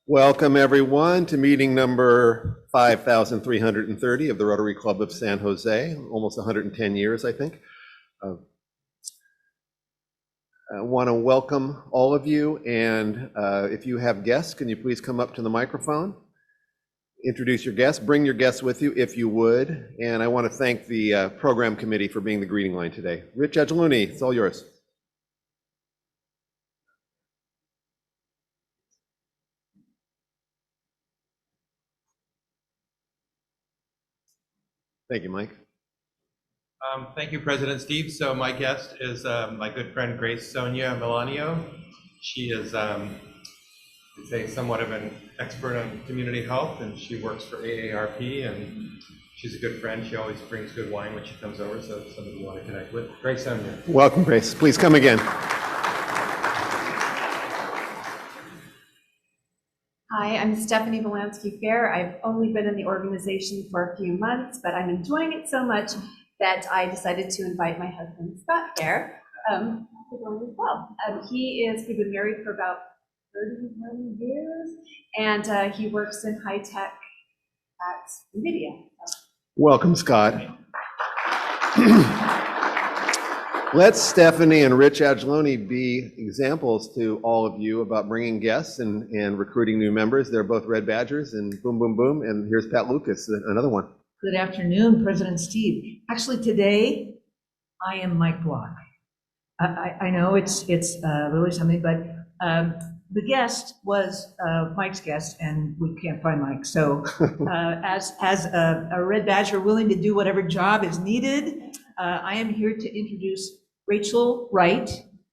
Welcome everyone to meeting number 5,330 of the Rotary Club of San Jose, almost 110 years, I think. I want to welcome all of you, and if you have guests, can you please come up to the microphone? Introduce your guests, bring your guests with you if you would, and I want to thank the program committee for being the greeting line today. Rich Edgeluni, it's all yours. Thank you, Mike. Thank you, President Steve. So my guest is my good friend Grace Sonia Milanio. She is, I'd say, somewhat of an expert on community health, and she works for AARP, and she's a good friend. She always brings good wine when she comes over, so it's somebody you want to connect with. Grace Sonia. Welcome, Grace. Please come again. Hi, I'm Stephanie Volansky-Fair. I've only been in the organization for a few months, but I'm enjoying it so much that I decided to invite my husband, Scott Fair, to join as well. We've been married for about 31 years, and he works in high tech at NVIDIA. Welcome, Scott. Let Stephanie and Rich Edgeluni be examples to all of you about bringing guests and recruiting new members. They're both Red Badgers, and boom, boom, boom. And here's Pat Lucas, another one. Good afternoon, President Steve. Actually, today I am Mike Block. I know it's really something, but the guest was Mike's guest, and we can't find Mike. So, as a Red Badger willing to do whatever job is needed, I am here to introduce Rachel Wright,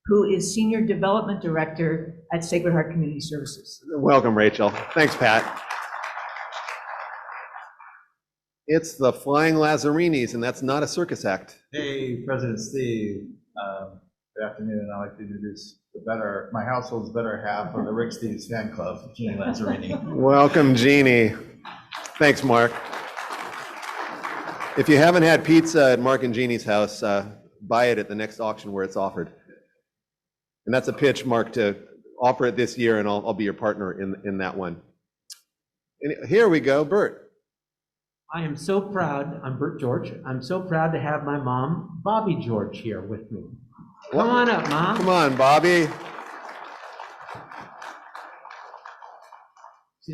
who is Senior Development Director at Sacred Heart Community Services. Welcome, Rachel. Thanks, Pat. It's the Flying Lazarini, and that's not a circus act. Hey, President Steve. Good afternoon. I'd like to introduce my household's better half of the Rick Steves fan club, Jeannie Lazarini. Welcome, Jeannie. Thanks, Mark. If you haven't had pizza at Mark and Jeannie's house, buy it at the next auction where it's offered. And that's a pitch, Mark, to offer it this year, and I'll be your partner in that one. And here we go, Bert. I am so proud. I'm Bert George. I'm so proud to have my mom, Bobby George, here with me. Come on up, Mom. Come on, Bobby.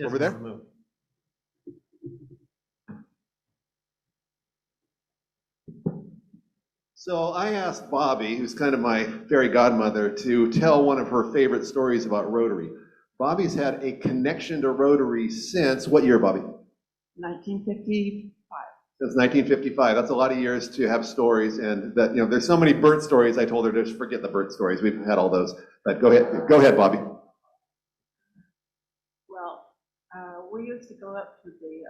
Over there. Move. So I asked Bobby, who's kind of my fairy godmother, to tell one of her favorite stories about Rotary. Bobby's had a connection to Rotary since, what year, Bobby? 1955. Since 1955. That's a lot of years to have stories, and that, there's so many Bert stories. I told her to just forget the Bert stories. We've had all those. But go ahead, Bobby. Well, we used to go up to the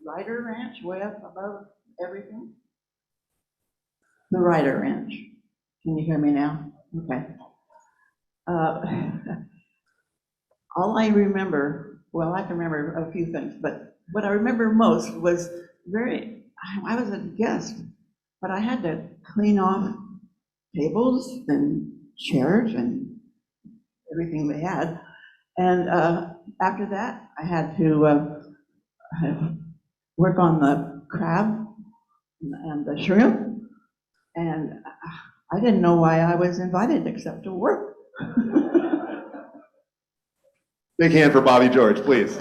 Ryder Ranch, way up above everything. The Ryder Ranch. Can you hear me now? Okay. All I remember, well, I can remember a few things, but what I remember most was I was a guest, but I had to clean off tables and chairs and everything they had. And after that, I had to work on the crab and the shrimp. And I didn't know why I was invited except to work. Big hand for Bobby George, please.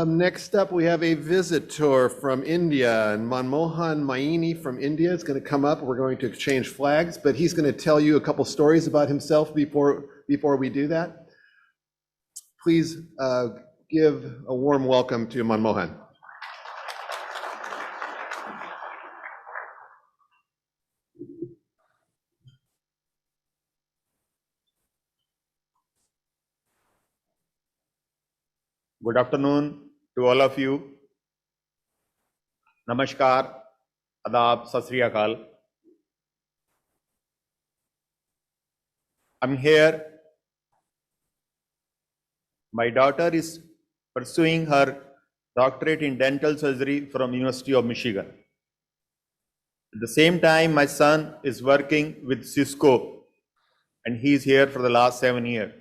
Next up, we have a visitor from India, and Manmohan Maini from India is going to come up. We're going to exchange flags, but he's going to tell you a couple stories about himself before we do that. Please give a warm welcome to Manmohan. Good afternoon to all of you. Namaskar, Adab, Sat Sri Akal. I'm here. My daughter is pursuing her doctorate in dental surgery from University of Michigan. At the same time, my son is working with Cisco, and he's here for the last 7 years.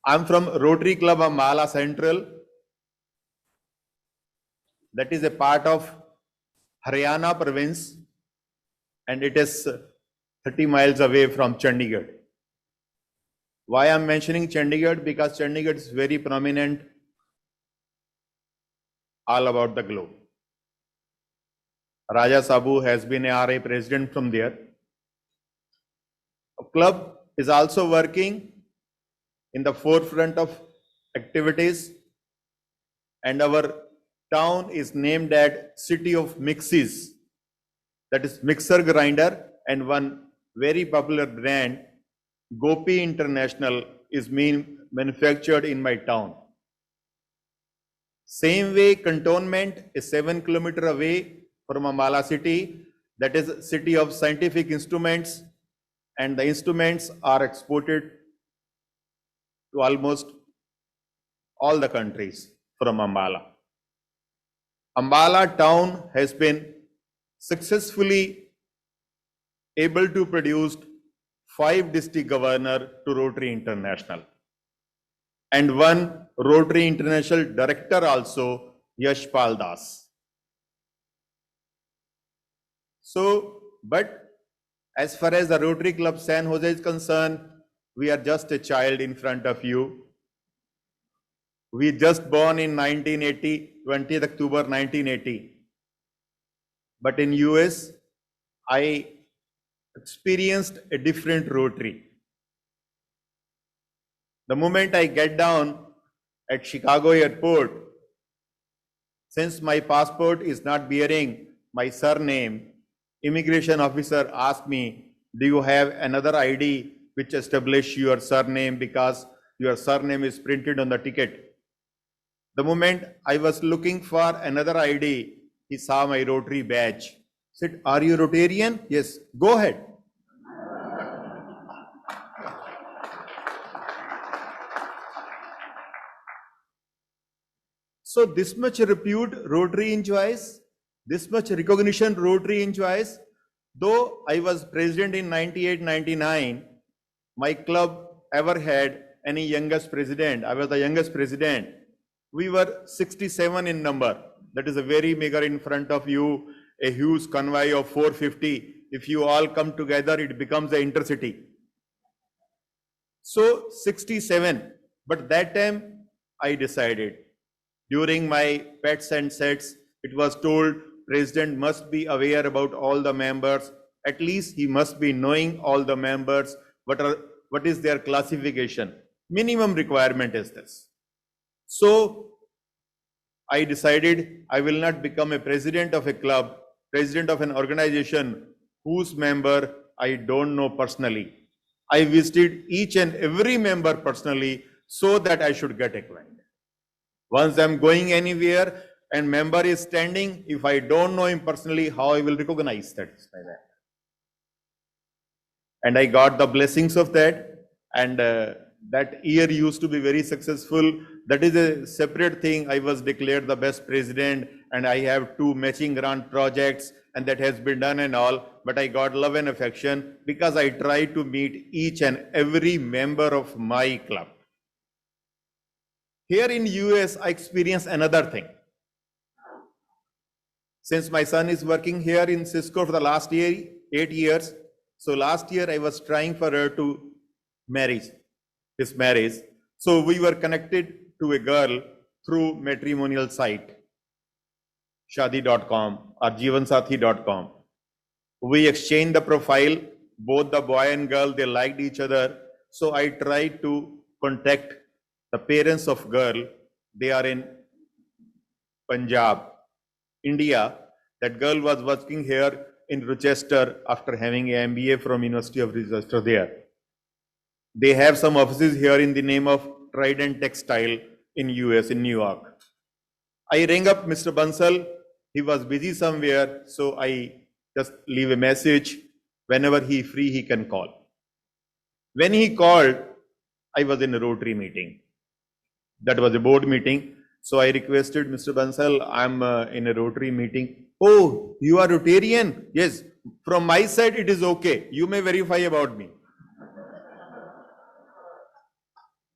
I'm from Rotary Club Ambala Central. That is a part of Haryana province, and it is 30 miles away from Chandigarh. Why I'm mentioning Chandigarh? Because Chandigarh is very prominent all about the globe. Raja Sabu has been a RA president from there. The club is also working in the forefront of activities, and our town is named at City of Mixes, that is mixer grinder, and one very popular brand, Gopi International, is being manufactured in my town. Same way, Cantonment is 7 kilometers away from Ambala city, that is City of Scientific Instruments, and the instruments are exported to almost all the countries from Ambala. Ambala town has been successfully able to produce 5 district governors to Rotary International, and 1 Rotary International director also, Yashpal Das. So, but as far as the Rotary Club San Jose is concerned, we are just a child in front of you. We just born in 1980, 20th October 1980. But in US, I experienced a different Rotary. The moment I get down at Chicago airport, since my passport is not bearing my surname, immigration officer asked me, do you have another ID which establishes your surname, because your surname is printed on the ticket. The moment I was looking for another ID, he saw my Rotary badge. Said, are you Rotarian? Yes, go ahead. So this much repute Rotary enjoys, this much recognition Rotary enjoys. Though I was president in 98-99, my club ever had any youngest president. I was the youngest president. We were 67 in number. That is a very meager in front of you, a huge convoy of 450. If you all come together, it becomes the intercity. So 67, but that time I decided, during my pets and sets, it was told president must be aware about all the members. At least he must be knowing all the members. What is their classification? Minimum requirement is this. So I decided I will not become a president of a club, president of an organization whose member I don't know personally. I visited each and every member personally so that I should get acquainted. Once I'm going anywhere and member is standing, if I don't know him personally, how I will recognize that? And I got the blessings of that, and that year used to be very successful. That is a separate thing. I was declared the best president, and I have 2 matching grant projects, and that has been done and all, but I got love and affection because I try to meet each and every member of my club. Here in US, I experienced another thing. Since my son is working here in Cisco for the last 8 years, so last year I was trying for her to marry, his marriage. So we were connected to a girl through matrimonial site, shadi.com or jivansathi.com. We exchanged the profile, both the boy and girl, they liked each other. So I tried to contact the parents of girl. They are in Punjab, India. That girl was working here in Rochester after having an MBA from University of Rochester there. They have some offices here in the name of Trident Textile in US, in New York. I rang up Mr. Bansal. He was busy somewhere, so I just leave a message. Whenever he is free, he can call. When he called, I was in a Rotary meeting. That was a board meeting. So I requested Mr. Bansal, I'm in a Rotary meeting. Oh, you are Rotarian? Yes. From my side, it is okay. You may verify about me.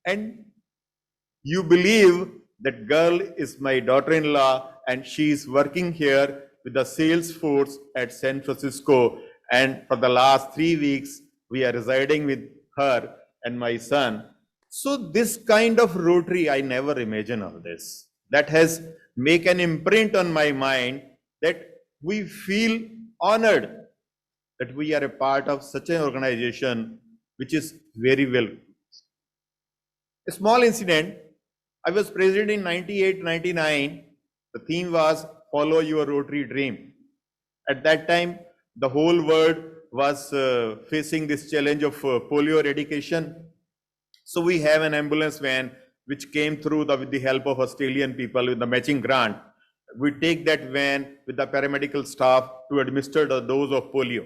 And you believe that girl is my daughter-in-law and she is working here with the sales force at San Francisco. And for the last 3 weeks, we are residing with her and my son. So this kind of Rotary, I never imagined all this. That has made an imprint on my mind that we feel honored that we are a part of such an organization which is very well. A small incident, I was president in 98, 99. The theme was follow your Rotary dream. At that time, the whole world was facing this challenge of polio eradication. So we have an ambulance van which came through with the help of Australian people with the matching grant. We take that van with the paramedical staff to administer the dose of polio.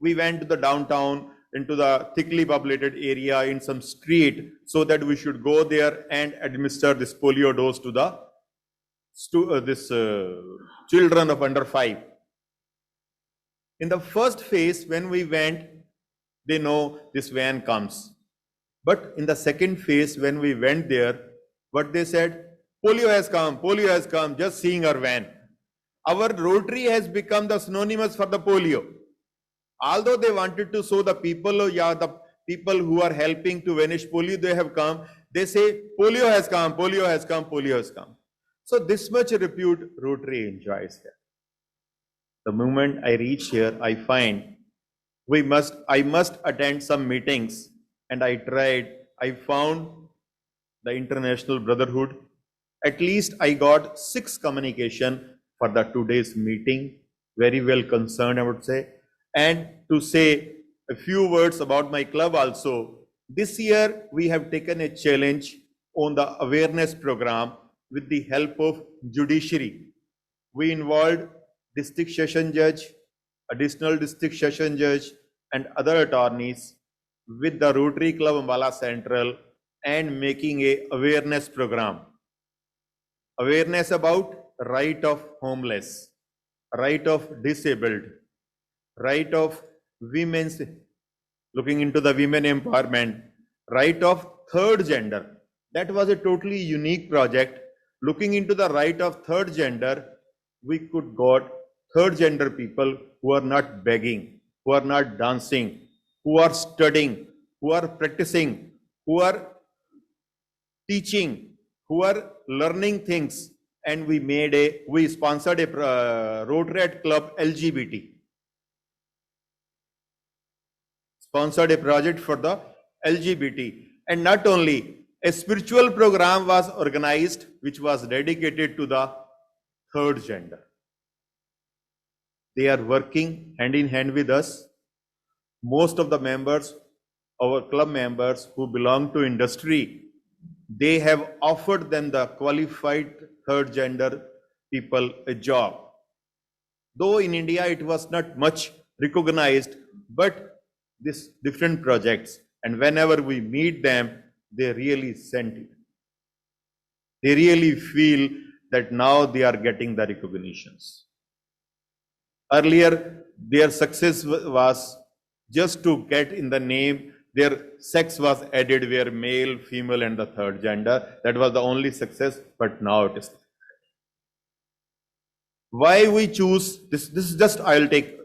We went to the downtown, into the thickly populated area in some street, so that we should go there and administer this polio dose to the children of under 5. In the first phase, when we went, they know this van comes. But in the second phase, when we went there, what they said, polio has come, just seeing our van. Our Rotary has become the synonymous for the polio. Although they wanted to show the people, the people who are helping to vanish polio, they have come. They say, polio has come, polio has come, polio has come. So this much repute Rotary enjoys here. The moment I reach here, I find I must attend some meetings, and I tried. I found the International Brotherhood. At least I got 6 communication for the today's meeting. Very well concerned, I would say. And to say a few words about my club also, this year we have taken a challenge on the awareness program with the help of judiciary. We involved district session judge, additional district session judge, and other attorneys with the Rotary Club Ambala Central and making a awareness program. Awareness about right of homeless, right of disabled, right of women's, looking into the women empowerment, right of third gender. That was a totally unique project. Looking into the right of third gender, we could got third gender people who are not begging, who are not dancing, who are studying, who are practicing, who are teaching, who are learning things. And we sponsored a Rotary Club LGBT. Sponsored a project for the LGBT. And not only, a spiritual program was organized which was dedicated to the third gender. They are working hand in hand with us. Most of the members, our club members who belong to industry, they have offered them the qualified third gender people a job. Though in India it was not much recognized, but these different projects, and whenever we meet them, they really sent it. They really feel that now they are getting the recognitions. Earlier, their success was just to get in the name, their sex was added where male, female, and the third gender. That was the only success, but now it is. Why we choose this? This is just, I'll take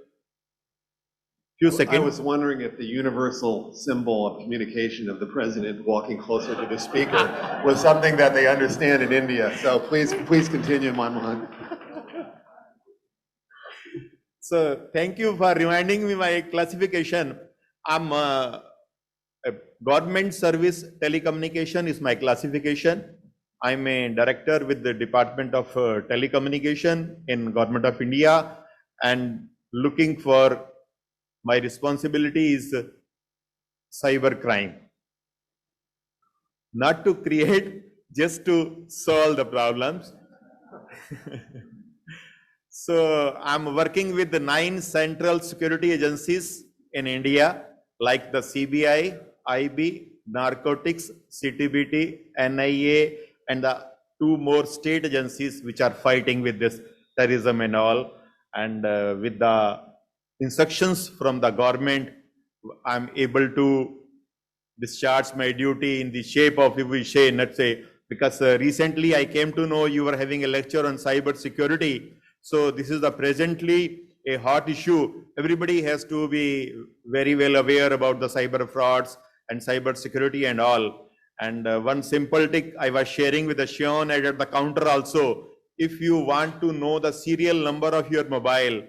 few seconds. I was wondering if the universal symbol of communication of the president walking closer to the speaker was something that they understand in India. So please continue, Manmohan. So thank you for reminding me my classification. I'm a government service telecommunication is my classification. I'm a director with the Department of Telecommunication in Government of India, and looking for my responsibility is cyber crime. Not to create, just to solve the problems. So I'm working with the 9 central security agencies in India, like the CBI, IB, narcotics, CTBT, NIA, and the 2 more state agencies which are fighting with this terrorism and all. And with the instructions from the government, I'm able to discharge my duty in the shape of, if we say, let's say, because recently I came to know you were having a lecture on cyber security. So this is the presently a hot issue. Everybody has to be very well aware about the cyber frauds and cyber security and all. And one simple trick I was sharing with the Sean at the counter also. If you want to know the serial number of your mobile,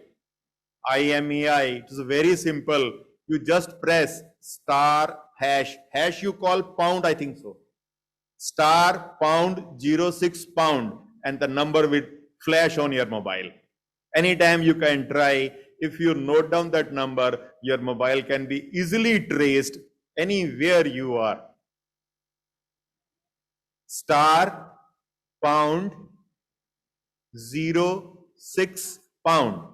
IMEI, it is very simple. You just press star hash. Hash you call pound, I think so. Star pound 06 pound, and the number will flash on your mobile. Anytime you can try. If you note down that number, your mobile can be easily traced anywhere you are. Star pound 06 pound.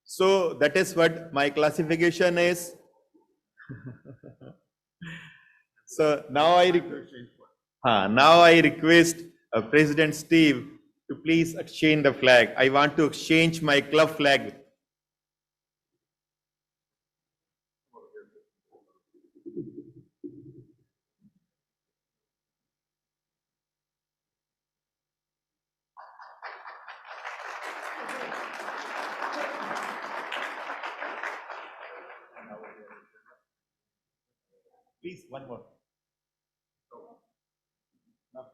So that is what my classification is. So now I request President Steve to please exchange the flag. I want to exchange my club flag. Please, one more. No.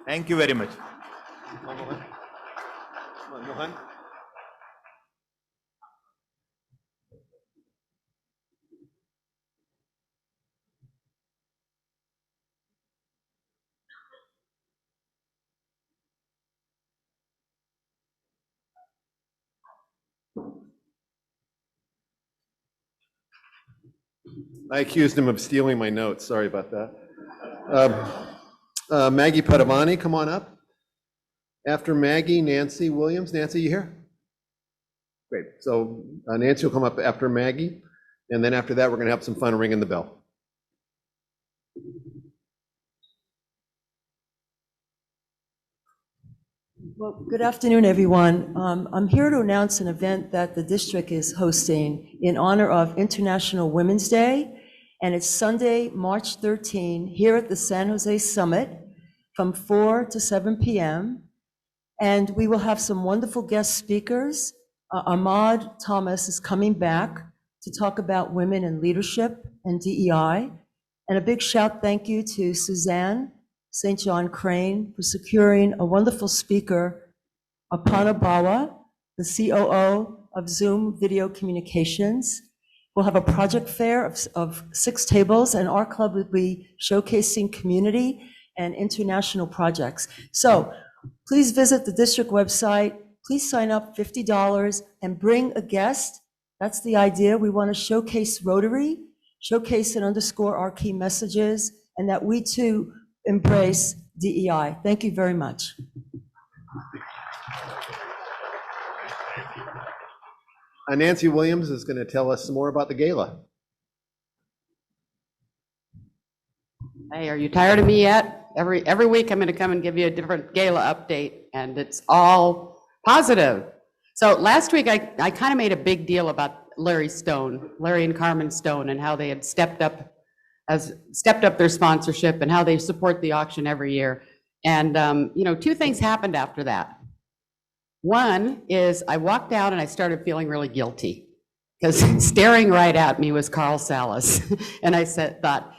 Thank you very much. Mohan. I accused him of stealing my notes. Sorry about that. Maggie Padavani, come on up. After Maggie, Nancy Williams. Nancy, you here? Great. So Nancy will come up after Maggie. And then after that, we're going to have some fun ringing the bell. Well, good afternoon, everyone. I'm here to announce an event that the district is hosting in honor of International Women's Day, and it's Sunday, March 13, here at the San Jose Summit from 4 to 7 p.m. And we will have some wonderful guest speakers. Ahmad Thomas is coming back to talk about women in leadership and DEI. And a big shout thank you to Suzanne St. John Crane for securing a wonderful speaker, Apana Bawa, the COO of Zoom Video Communications. We'll have a project fair of 6 tables, and our club will be showcasing community and international projects. So please visit the district website. Please sign up $50 and bring a guest. That's the idea. We want to showcase Rotary, showcase and underscore our key messages, and that we too embrace DEI. Thank you very much. Nancy Williams is going to tell us some more about the gala. Hey, are you tired of me yet? Every week I'm going to come and give you a different gala update, and it's all positive. So last week I kind of made a big deal about Larry and Carmen Stone, and how they had stepped up their sponsorship and how they support the auction every year. And 2 things happened after that. One is I walked out and I started feeling really guilty, because staring right at me was Carl Salas. And I thought,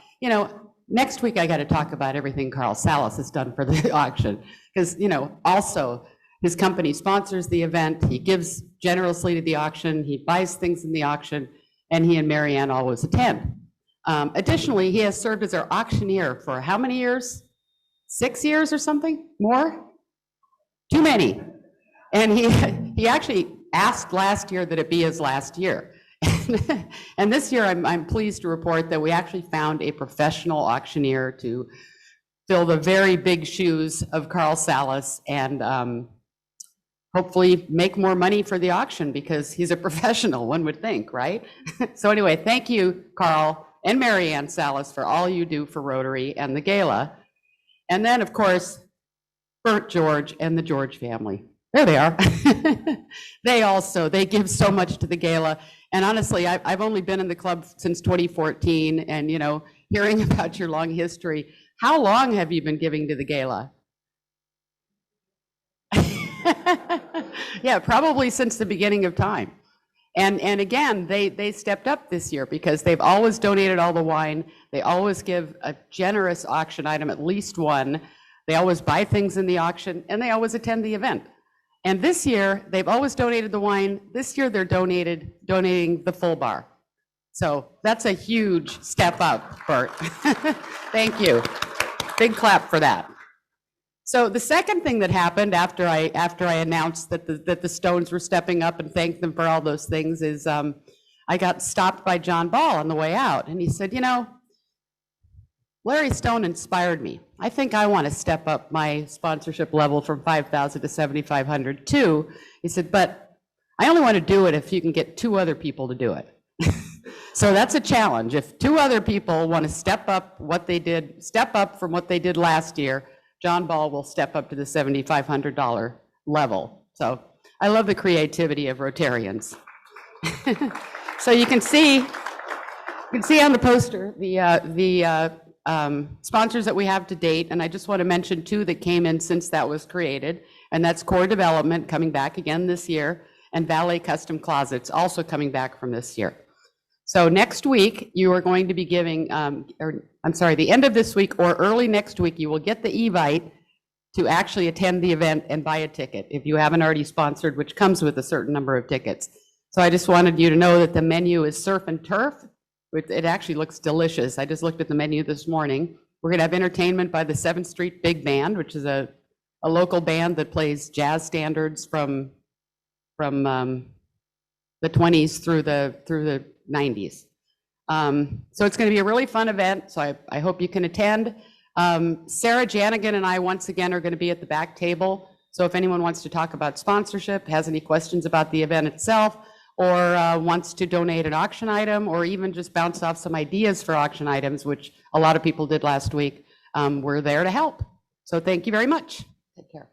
next week I got to talk about everything Carl Salas has done for the auction. Because, also his company sponsors the event. He gives generously to the auction. He buys things in the auction, and he and Marianne always attend. Additionally, he has served as our auctioneer for how many years? 6 years or something? More? Too many. And he actually asked last year that it be his last year. And this year, I'm pleased to report that we actually found a professional auctioneer to fill the very big shoes of Carl Salas and hopefully make more money for the auction because he's a professional, one would think, right? So anyway, thank you, Carl and Mary Ann Salas, for all you do for Rotary and the gala. And then, of course, Bert George and the George family. There they are. They give so much to the gala. And honestly, I've only been in the club since 2014 and, you know, hearing about your long history. How long have you been giving to the gala? Yeah, probably since the beginning of time. And again, they stepped up this year because they've always donated all the wine. They always give a generous auction item, at least one. They always buy things in the auction, and they always attend the event. And this year, they've always donated the wine. This year, they're donating the full bar. So that's a huge step up, Bert. Thank you. Big clap for that. So the second thing that happened after I announced that the Stones were stepping up and thanked them for all those things is I got stopped by John Ball on the way out, and he said, you know, Larry Stone inspired me. I think I want to step up my sponsorship level from 5,000 to 7,500 too. He said, but I only want to do it if you can get 2 other people to do it. So that's a challenge. If 2 other people want to step up from what they did last year, John Ball will step up to the $7,500 level. So I love the creativity of Rotarians. So you can see on the poster the sponsors that we have to date, and I just want to mention 2 that came in since that was created, and that's Core Development coming back again this year, and Valet Custom Closets also coming back from this year. So next week, you are going to be giving, the end of this week or early next week, you will get the Evite to actually attend the event and buy a ticket if you haven't already sponsored, which comes with a certain number of tickets. So I just wanted you to know that the menu is surf and turf. It actually looks delicious. I just looked at the menu this morning. We're going to have entertainment by the 7th Street Big Band, which is a local band that plays jazz standards from the 20s through the 90s. So it's going to be a really fun event, so I hope you can attend. Sarah Janigan and I once again are going to be at the back table, so if anyone wants to talk about sponsorship, has any questions about the event itself, or wants to donate an auction item, or even just bounce off some ideas for auction items, which a lot of people did last week, we're there to help. So thank you very much. Take care.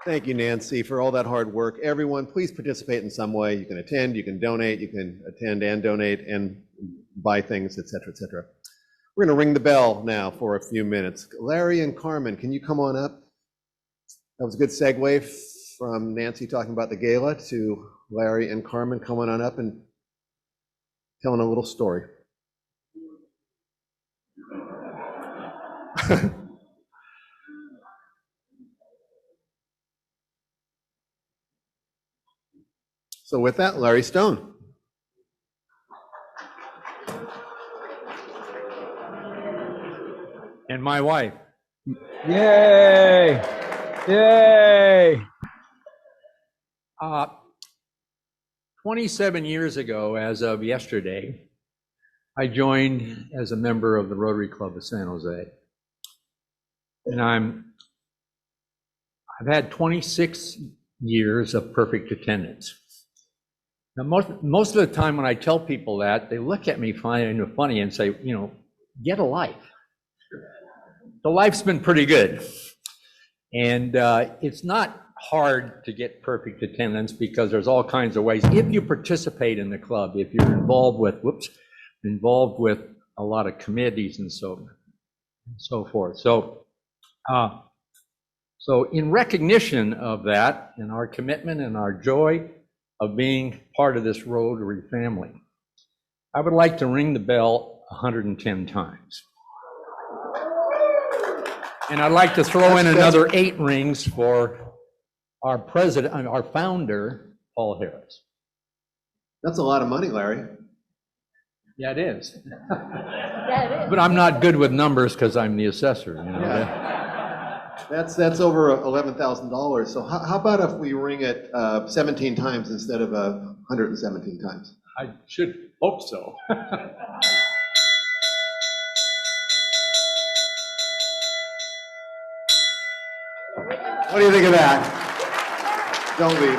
Thank you, Nancy, for all that hard work. Everyone, please participate in some way. You can attend, you can donate, you can attend and donate and buy things, et cetera, et cetera. We're going to ring the bell now for a few minutes. Larry and Carmen, can you come on up? That was a good segue from Nancy talking about the gala to Larry and Carmen coming on up and telling a little story. So with that, Larry Stone. And my wife. Yay! Yay! 27 years ago, as of yesterday, I joined as a member of the Rotary Club of San Jose. And I've had 26 years of perfect attendance. Now, most of the time when I tell people that, they look at me funny and say, you know, get a life. The life's been pretty good. And it's not hard to get perfect attendance because there's all kinds of ways. If you participate in the club, if you're involved with a lot of committees and so forth. So in recognition of that and our commitment and our joy of being part of this Rotary family, I would like to ring the bell 110 times. And I'd like to throw in another 8 rings for our president, our founder, Paul Harris. That's a lot of money, Larry. Yeah, it is. Yeah, it is. But I'm not good with numbers because I'm the assessor, you know. Yeah. That's over $11,000. So how about if we ring it 17 times instead of 117 times? I should hope so. What do you think of that? Don't leave.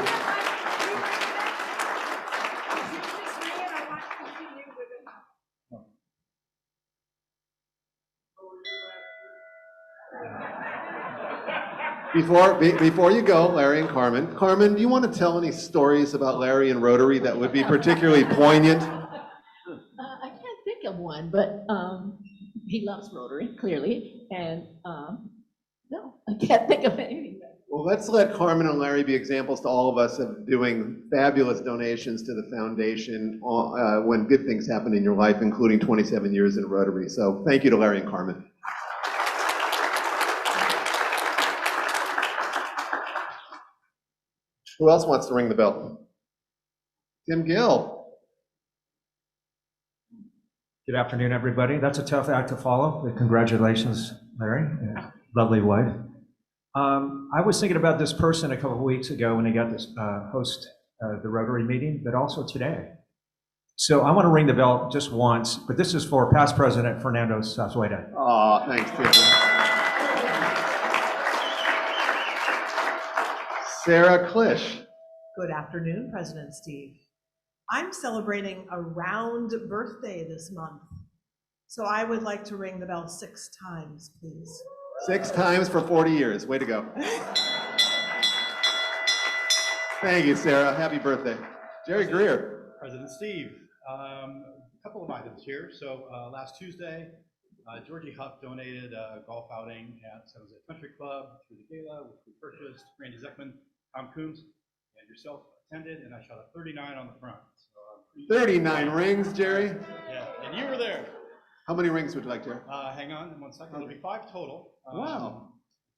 Before you go, Larry and Carmen. Carmen, do you want to tell any stories about Larry and Rotary that would be particularly poignant? I can't think of one, but he loves Rotary, clearly, and no, I can't think of anything. Well, let's let Carmen and Larry be examples to all of us of doing fabulous donations to the foundation when good things happen in your life, including 27 years in Rotary. So thank you to Larry and Carmen. Who else wants to ring the bell? Tim Gill. Good afternoon, everybody. That's a tough act to follow, but congratulations, Larry. Lovely wife. I was thinking about this person a couple of weeks ago when they got this host the Rotary meeting, but also today. So I want to ring the bell just once, but this is for past President Fernando Sazueta. Oh, thanks, Tim. Sarah Klisch. Good afternoon, President Steve. I'm celebrating a round birthday this month, so I would like to ring the bell 6 times, please. 6 times for 40 years. Way to go. Thank you, Sarah. Happy birthday. Jerry Greer. President Steve, a couple of items here. So last Tuesday, Georgie Huff donated a golf outing at San Jose Country Club through the gala, which we purchased. Randy Zeckman, Tom Coombs, and yourself attended, and I shot a 39 on the front. So 39 rings, Jerry? Yeah, and you were there. How many rings would you like, Jerry? Hang on 1 second. It'll be 5 total. Wow.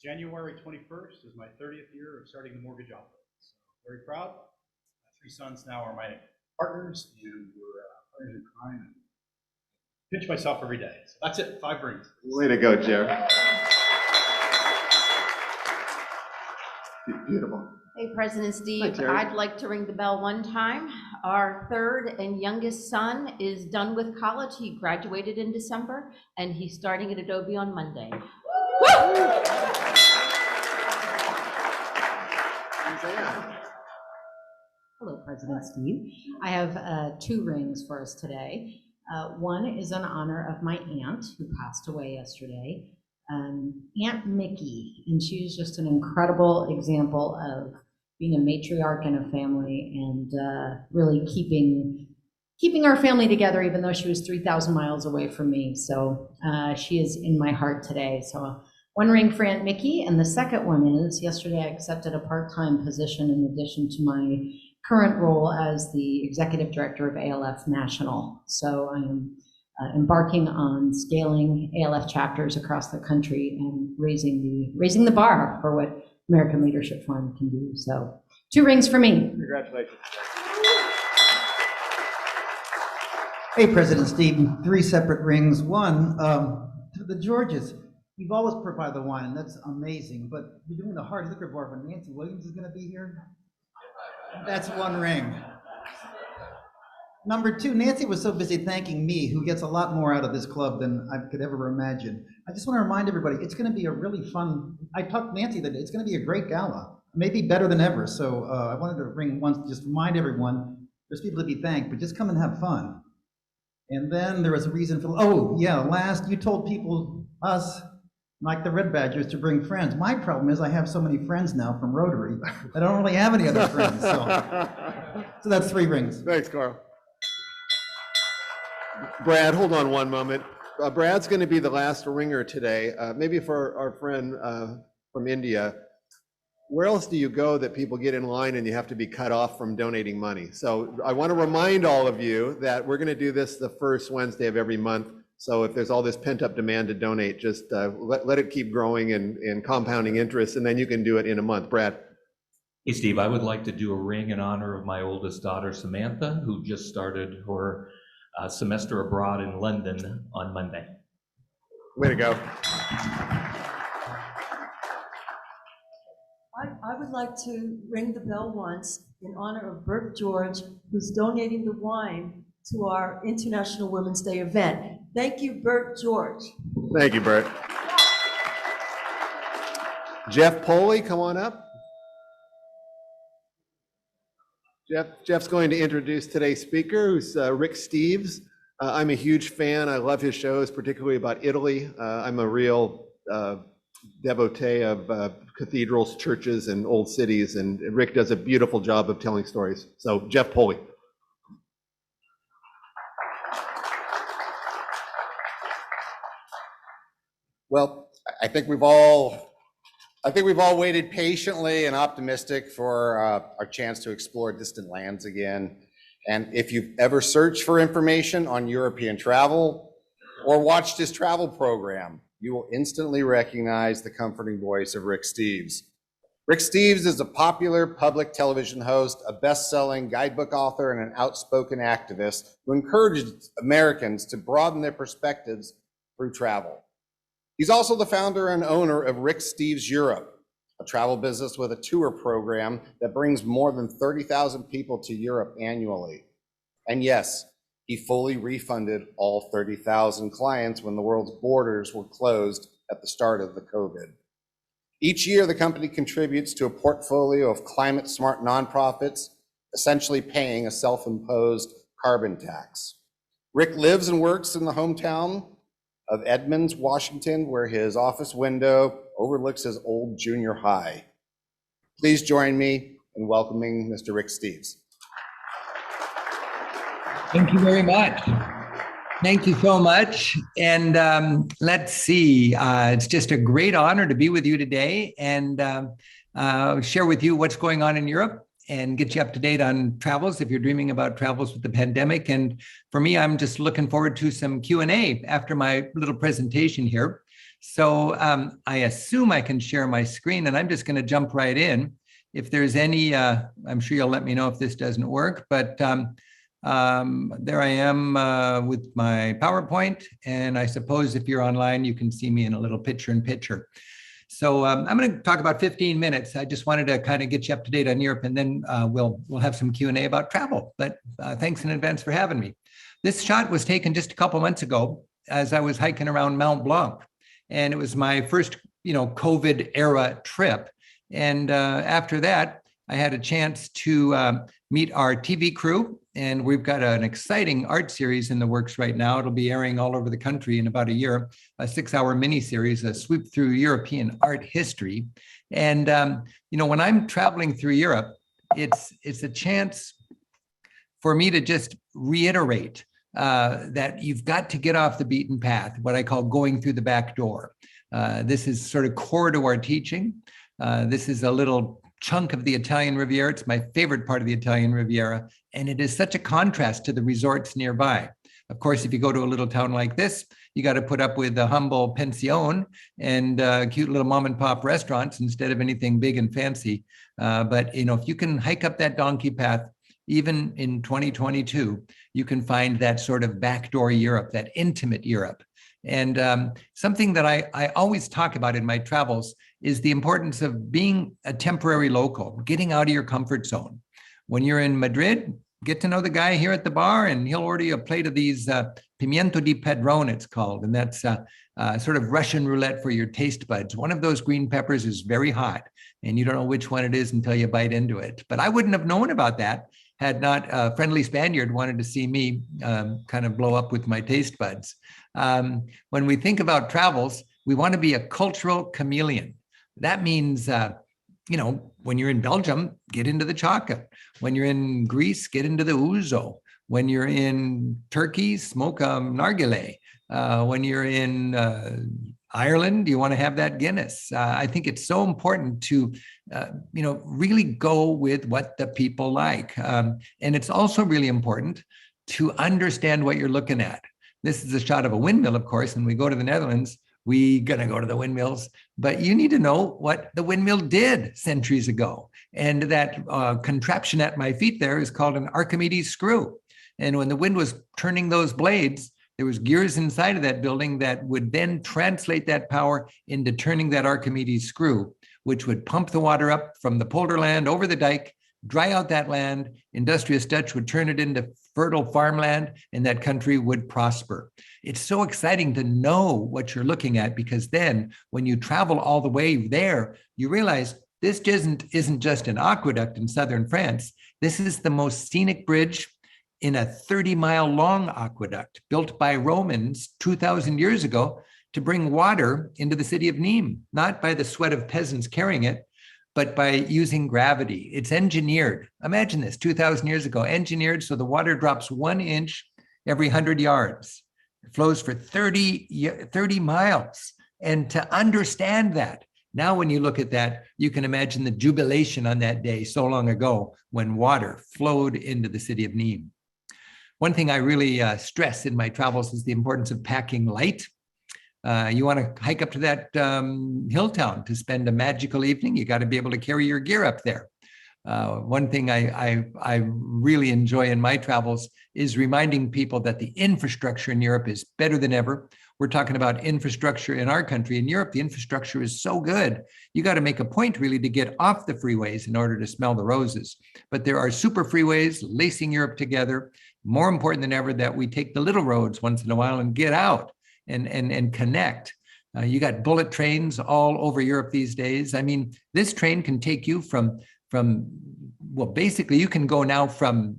January 21st is my 30th year of starting the mortgage office. So very proud. My 3 sons now are my partners, and we're partners in crime. And pinch myself every day. So that's it. 5 rings. Way to go, Jerry. Beautiful. Hey, President Steve, Terry. I'd like to ring the bell one time. Our 3rd and youngest son is done with college. He graduated in December, and he's starting at Adobe on Monday. Hello, President Steve. I have 2 rings for us today. One is in honor of my aunt who passed away yesterday, Aunt Mickey, and she was just an incredible example of being a matriarch in a family and really keeping our family together, even though she was 3,000 miles away from me. So she is in my heart today. So 1 ring for Aunt Mickey, and the second one is, yesterday I accepted a part-time position in addition to my current role as the Executive Director of ALF National. So I'm embarking on scaling ALF chapters across the country and raising the bar for what American Leadership Fund can do. So 2 rings for me. Congratulations. Hey, President Steve, 3 separate rings. One, to the Georges. You've always provided the wine, and that's amazing, but you're doing the hard liquor bar when Nancy Williams is going to be here? That's 1 ring. Number 2, Nancy was so busy thanking me, who gets a lot more out of this club than I could ever imagine. I just want to remind everybody, it's going to be a really fun, I talked to Nancy that it's going to be a great gala, maybe better than ever. So I wanted to ring once to just remind everyone, there's people to be thanked, but just come and have fun. And then there was a reason for, oh yeah, last you told people, us, like the Red Badgers, to bring friends. My problem is I have so many friends now from Rotary, I don't really have any other friends. So that's 3 rings. Thanks, Carl. Brad, hold on 1 moment. Brad's going to be the last ringer today. Maybe for our friend from India, where else do you go that people get in line and you have to be cut off from donating money? So I want to remind all of you that we're going to do this the first Wednesday of every month. So if there's all this pent-up demand to donate, just let it keep growing and compounding interest, and then you can do it in a month. Brad. Hey, Steve, I would like to do a ring in honor of my oldest daughter, Samantha, who just started her semester abroad in London on Monday. Way to go. would like to ring the bell once in honor of Bert George, who's donating the wine to our International Women's Day event. Thank you, Bert George. Thank you, Bert. Jeff Poley, come on up. Jeff's going to introduce today's speaker, who's Rick Steves. I'm a huge fan. I love his shows, particularly about Italy. I'm a real devotee of cathedrals, churches, and old cities, and Rick does a beautiful job of telling stories. So, Jeff Poley. Well, I think we've all waited patiently and optimistic for our chance to explore distant lands again. And if you've ever searched for information on European travel or watched his travel program, you will instantly recognize the comforting voice of Rick Steves. Rick Steves is a popular public television host, a best-selling guidebook author, and an outspoken activist who encourages Americans to broaden their perspectives through travel. He's also the founder and owner of Rick Steves Europe, a travel business with a tour program that brings more than 30,000 people to Europe annually. And yes, he fully refunded all 30,000 clients when the world's borders were closed at the start of the COVID. Each year, the company contributes to a portfolio of climate-smart nonprofits, essentially paying a self-imposed carbon tax. Rick lives and works in the hometown of Edmonds, Washington, where his office window overlooks his old junior high. Please join me in welcoming Mr. Rick Steves. Thank you very much. Thank you so much. And let's see, it's just a great honor to be with you today and share with you what's going on in Europe and get you up to date on travels if you're dreaming about travels with the pandemic. And for me, I'm just looking forward to some Q&A after my little presentation here. So I assume I can share my screen, and I'm just going to jump right in. If there's any, I'm sure you'll let me know if this doesn't work, but there I am with my PowerPoint, and I suppose if you're online, you can see me in a little picture-in-picture. So I'm going to talk about 15 minutes. I just wanted to kind of get you up to date on Europe, and then we'll have some Q&A about travel. But thanks in advance for having me. This shot was taken just a couple months ago as I was hiking around Mount Blanc, and it was my first, COVID era trip. And after that, I had a chance to meet our TV crew, and we've got an exciting art series in the works right now. It'll be airing all over the country in about a year, a 6-hour miniseries, a sweep through European art history. And, when I'm traveling through Europe, it's a chance for me to just reiterate that you've got to get off the beaten path, what I call going through the back door. This is sort of core to our teaching. This is a little chunk of the Italian Riviera. It's my favorite part of the Italian Riviera, and it is such a contrast to the resorts nearby. Of course, if you go to a little town like this, you got to put up with a humble pension and cute little mom and pop restaurants instead of anything big and fancy. But if you can hike up that donkey path, even in 2022, you can find that sort of backdoor Europe, that intimate Europe. And something that I always talk about in my travels is the importance of being a temporary local, getting out of your comfort zone. When you're in Madrid, get to know the guy here at the bar, and he'll order you a plate of these pimiento di padrone, it's called, and that's sort of Russian roulette for your taste buds. One of those green peppers is very hot, and you don't know which one it is until you bite into it. But I wouldn't have known about that had not a friendly Spaniard wanted to see me kind of blow up with my taste buds. When we think about travels, we want to be a cultural chameleon. That means, when you're in Belgium, get into the chocolate. When you're in Greece, get into the ouzo. When you're in Turkey, smoke a nargile. When you're in Ireland, you want to have that Guinness. I think it's so important to, really go with what the people like. And it's also really important to understand what you're looking at. This is a shot of a windmill, of course. When we go to the Netherlands, we're going to go to the windmills, but you need to know what the windmill did centuries ago. And that contraption at my feet there is called an Archimedes screw. And when the wind was turning those blades, there was gears inside of that building that would then translate that power into turning that Archimedes screw, which would pump the water up from the polder land over the dike, dry out that land. Industrious Dutch would turn it into fertile farmland, and that country would prosper. It's so exciting to know what you're looking at, because then when you travel all the way there, you realize this isn't just an aqueduct in southern France. This is the most scenic bridge in a 30-mile long aqueduct built by Romans 2,000 years ago to bring water into the city of Nîmes, not by the sweat of peasants carrying it, but by using gravity. It's engineered. Imagine this, 2,000 years ago, engineered so the water drops 1 inch every 100 yards. It flows for 30 miles. And to understand that, now when you look at that, you can imagine the jubilation on that day so long ago when water flowed into the city of Nîmes. One thing I really stress in my travels is the importance of packing light. You want to hike up to that hill town to spend a magical evening, you got to be able to carry your gear up there. One thing I really enjoy in my travels is reminding people that the infrastructure in Europe is better than ever. We're talking about infrastructure in our country. In Europe, the infrastructure is so good. You got to make a point really to get off the freeways in order to smell the roses. But there are super freeways lacing Europe together. More important than ever that we take the little roads once in a while and get out and connect. You got bullet trains all over Europe these days. I mean, this train can take you from well, basically you can go now from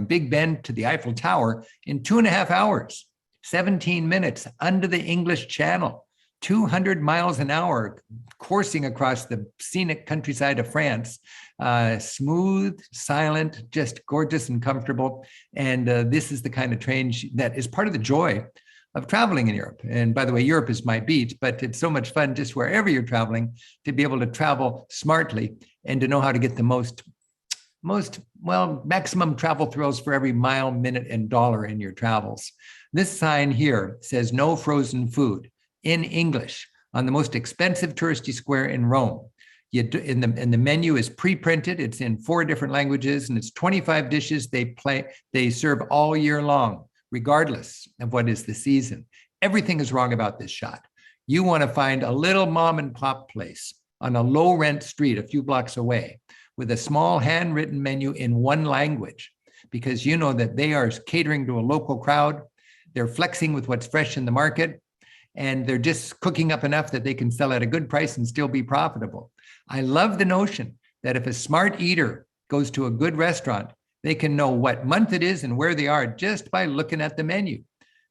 Big Ben to the Eiffel Tower in 2.5 hours, 17 minutes under the English Channel, 200 miles an hour, coursing across the scenic countryside of France, smooth, silent, just gorgeous and comfortable. And this is the kind of train that is part of the joy of traveling in Europe. And by the way, Europe is my beach, but it's so much fun just wherever you're traveling to be able to travel smartly and to know how to get the maximum travel thrills for every mile, minute, and dollar in your travels. This sign here says no frozen food in English on the most expensive touristy square in Rome. And the menu is pre-printed. It's in 4 different languages, and it's 25 dishes they serve all year long, regardless of what is the season. Everything is wrong about this shot. You want to find a little mom and pop place on a low rent street a few blocks away with a small handwritten menu in 1 language, because you know that they are catering to a local crowd. They're flexing with what's fresh in the market, and they're just cooking up enough that they can sell at a good price and still be profitable. I love the notion that if a smart eater goes to a good restaurant, they can know what month it is and where they are just by looking at the menu,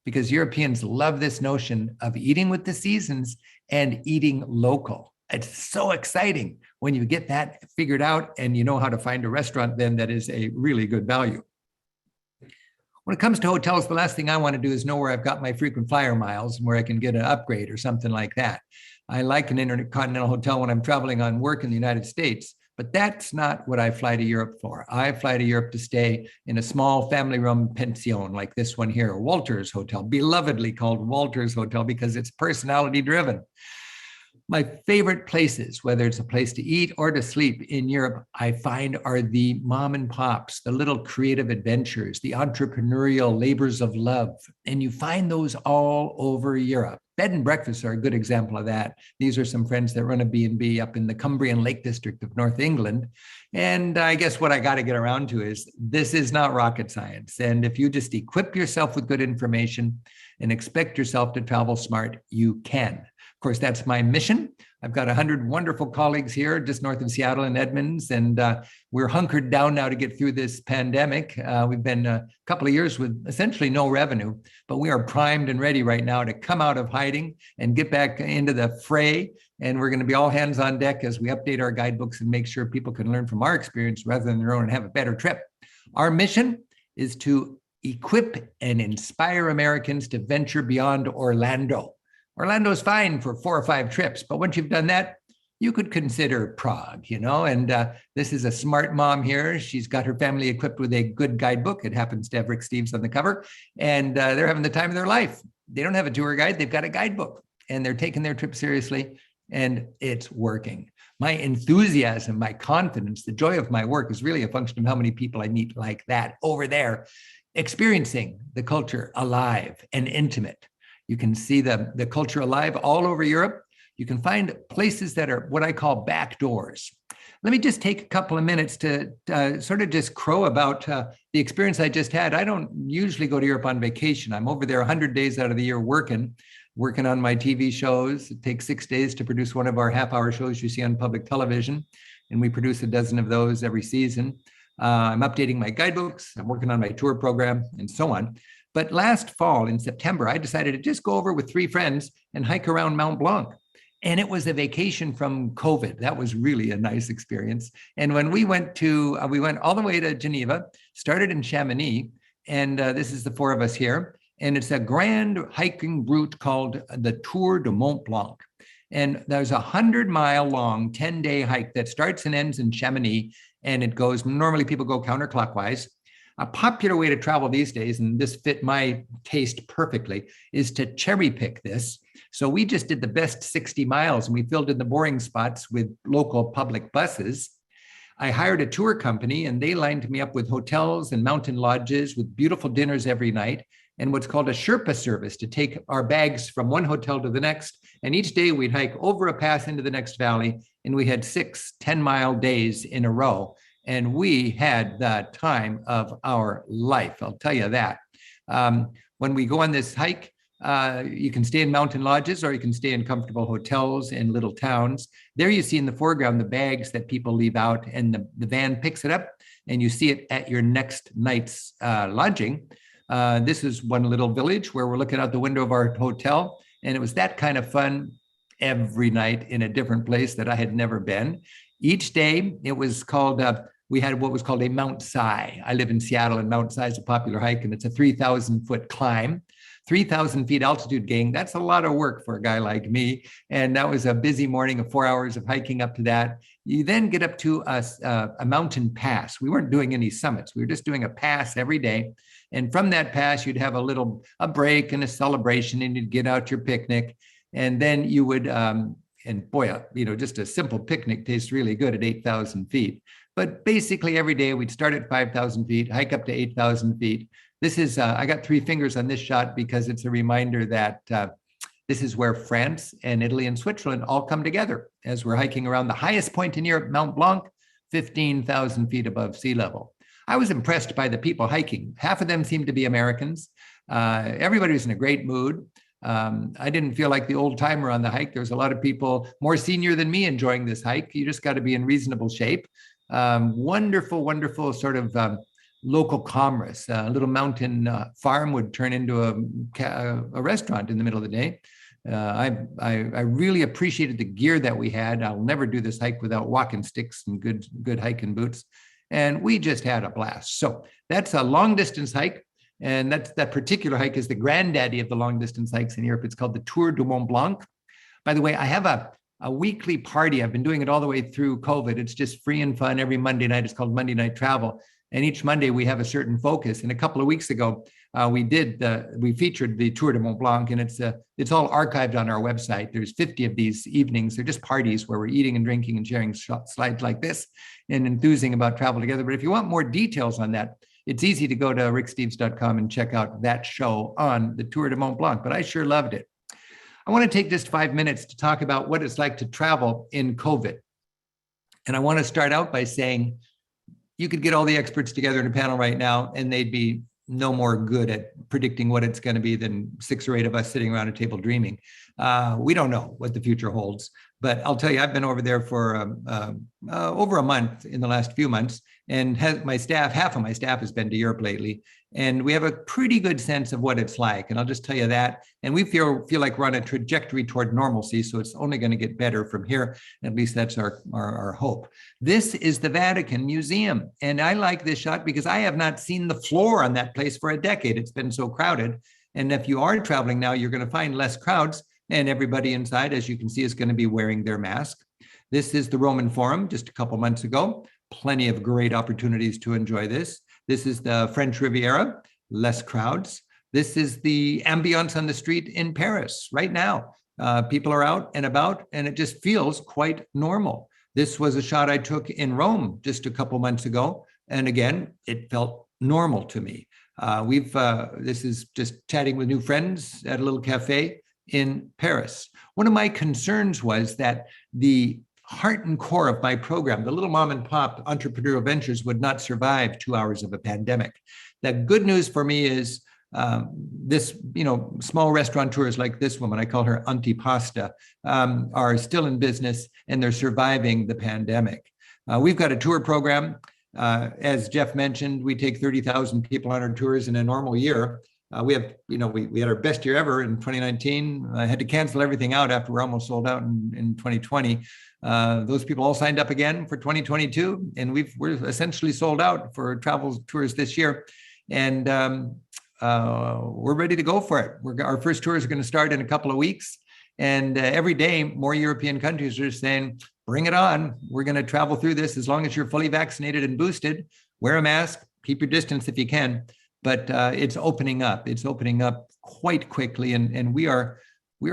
because Europeans love this notion of eating with the seasons and eating local. It's so exciting when you get that figured out and you know how to find a restaurant then that is a really good value. When it comes to hotels, the last thing I want to do is know where I've got my frequent flyer miles and where I can get an upgrade or something like that. I like an intercontinental hotel when I'm traveling on work in the United States, but that's not what I fly to Europe for. I fly to Europe to stay in a small family room pension like this one here, Walter's Hotel, belovedly called Walter's Hotel because it's personality driven. My favorite places, whether it's a place to eat or to sleep in Europe, I find are the mom and pops, the little creative adventures, the entrepreneurial labors of love. And you find those all over Europe. Bed and breakfasts are a good example of that. These are some friends that run a B&B up in the Cumbrian Lake District of North England. And I guess what I got to get around to is this is not rocket science. And if you just equip yourself with good information and expect yourself to travel smart, you can. Of course, that's my mission. I've got 100 wonderful colleagues here just north of Seattle and Edmonds, and we're hunkered down now to get through this pandemic. We've been a couple of years with essentially no revenue, but we are primed and ready right now to come out of hiding and get back into the fray. And we're going to be all hands on deck as we update our guidebooks and make sure people can learn from our experience rather than their own and have a better trip. Our mission is to equip and inspire Americans to venture beyond Orlando. Orlando's fine for 4 or 5 trips, but once you've done that, you could consider Prague, you know, and this is a smart mom here. She's got her family equipped with a good guidebook. It happens to have Rick Steves on the cover, and they're having the time of their life. They don't have a tour guide. They've got a guidebook, and they're taking their trip seriously, and it's working. My enthusiasm, my confidence, the joy of my work is really a function of how many people I meet like that over there, experiencing the culture alive and intimate. You can see the culture alive all over Europe. you can find places that are what I call back doors. Let me just take a couple of minutes to sort of just crow about the experience I just had. I don't usually go to Europe on vacation. I'm over there 100 days out of the year working on my TV shows. It takes 6 days to produce one of our half-hour shows you see on public television, and we produce a dozen of those every season. I'm updating my guidebooks. I'm working on my tour program and so on. But last fall in September, I decided to just go over with 3 friends and hike around Mount Blanc. And it was a vacation from COVID. That was really a nice experience. And when we went all the way to Geneva, started in Chamonix, and this is the 4 of us here. And it's a grand hiking route called the Tour de Mont Blanc. And there's a 100-mile long, 10-day hike that starts and ends in Chamonix. And it goes, normally people go counterclockwise. A popular way to travel these days, and this fit my taste perfectly, is to cherry pick this. So we just did the best 60 miles and we filled in the boring spots with local public buses. I hired a tour company and they lined me up with hotels and mountain lodges with beautiful dinners every night and what's called a Sherpa service to take our bags from one hotel to the next. And each day we'd hike over a pass into the next valley, and we had 6 10-mile days in a row. And we had the time of our life, I'll tell you that. When we go on this hike, you can stay in mountain lodges or you can stay in comfortable hotels in little towns. There you see in the foreground the bags that people leave out, and the van picks it up and you see it at your next night's lodging. This is one little village where we're looking out the window of our hotel, and it was that kind of fun every night in a different place that I had never been. Each day it was called, we had what was called a Mount Si. I live in Seattle, and Mount Si is a popular hike, and it's a 3,000-foot climb. 3,000 feet altitude, gang. That's a lot of work for a guy like me. And that was a busy morning of 4 hours of hiking up to that. You then get up to a mountain pass. We weren't doing any summits. We were just doing a pass every day. And from that pass, you'd have a break and a celebration, and you'd get out your picnic. And then you would, and boy, just a simple picnic tastes really good at 8,000 feet. But basically every day we'd start at 5,000 feet, hike up to 8,000 feet. This is, I got 3 fingers on this shot because it's a reminder that this is where France and Italy and Switzerland all come together as we're hiking around the highest point in Europe, Mount Blanc, 15,000 feet above sea level. I was impressed by the people hiking. Half of them seemed to be Americans. Everybody was in a great mood. I didn't feel like the old timer on the hike. There was a lot of people more senior than me enjoying this hike. You just got to be in reasonable shape. Wonderful, wonderful sort of local commerce. A little mountain farm would turn into a restaurant in the middle of the day. I really appreciated the gear that we had. I'll never do this hike without walking sticks and good hiking boots. And we just had a blast. So that's a long distance hike. And that particular hike is the granddaddy of the long distance hikes in Europe. It's called the Tour de Mont Blanc. By the way, I have a weekly party. I've been doing it all the way through COVID. It's just free and fun every Monday night. It's called Monday Night Travel. And each Monday we have a certain focus. And a couple of weeks ago, we featured the Tour de Mont Blanc, and it's all archived on our website. There's 50 of these evenings. They're just parties where we're eating and drinking and sharing slides like this and enthusing about travel together. But if you want more details on that, it's easy to go to ricksteves.com and check out that show on the Tour de Mont Blanc. But I sure loved it. I want to take just 5 minutes to talk about what it's like to travel in COVID. And I want to start out by saying, you could get all the experts together in a panel right now, and they'd be no more good at predicting what it's going to be than 6 or 8 of us sitting around a table dreaming. We don't know what the future holds, but I'll tell you, I've been over there for over a month in the last few months, and half of my staff has been to Europe lately, and we have a pretty good sense of what it's like. And I'll just tell you that. And we feel like we're on a trajectory toward normalcy, so it's only going to get better from here. At least that's our hope. This is the Vatican Museum, and I like this shot because I have not seen the floor on that place for a decade. It's been so crowded. And if you are traveling now, you're going to find less crowds, and everybody inside, as you can see, is going to be wearing their mask. This is the Roman Forum just a couple months ago. Plenty of great opportunities to enjoy this. This is the French Riviera, less crowds. This is the ambiance on the street in Paris right now. People are out and about, and it just feels quite normal. This was a shot I took in Rome just a couple months ago, and again, it felt normal to me. This is just chatting with new friends at a little cafe. in Paris. One of my concerns was that the heart and core of my program, the little mom and pop entrepreneurial ventures, would not survive 2 hours of a pandemic. The good news for me is this, small restaurateurs like this woman, I call her Auntie Pasta, are still in business and they're surviving the pandemic. We've got a tour program. As Jeff mentioned, we take 30,000 people on our tours in a normal year. We had our best year ever in 2019. I had to cancel everything out after we're almost sold out in 2020. Those people all signed up again for 2022, and we're essentially sold out for travel tours this year. And we're ready to go for it. Our first tours are going to start in a couple of weeks. And every day, more European countries are saying, bring it on. We're going to travel through this as long as you're fully vaccinated and boosted. Wear a mask, keep your distance if you can. But it's opening up. It's opening up quite quickly. And we are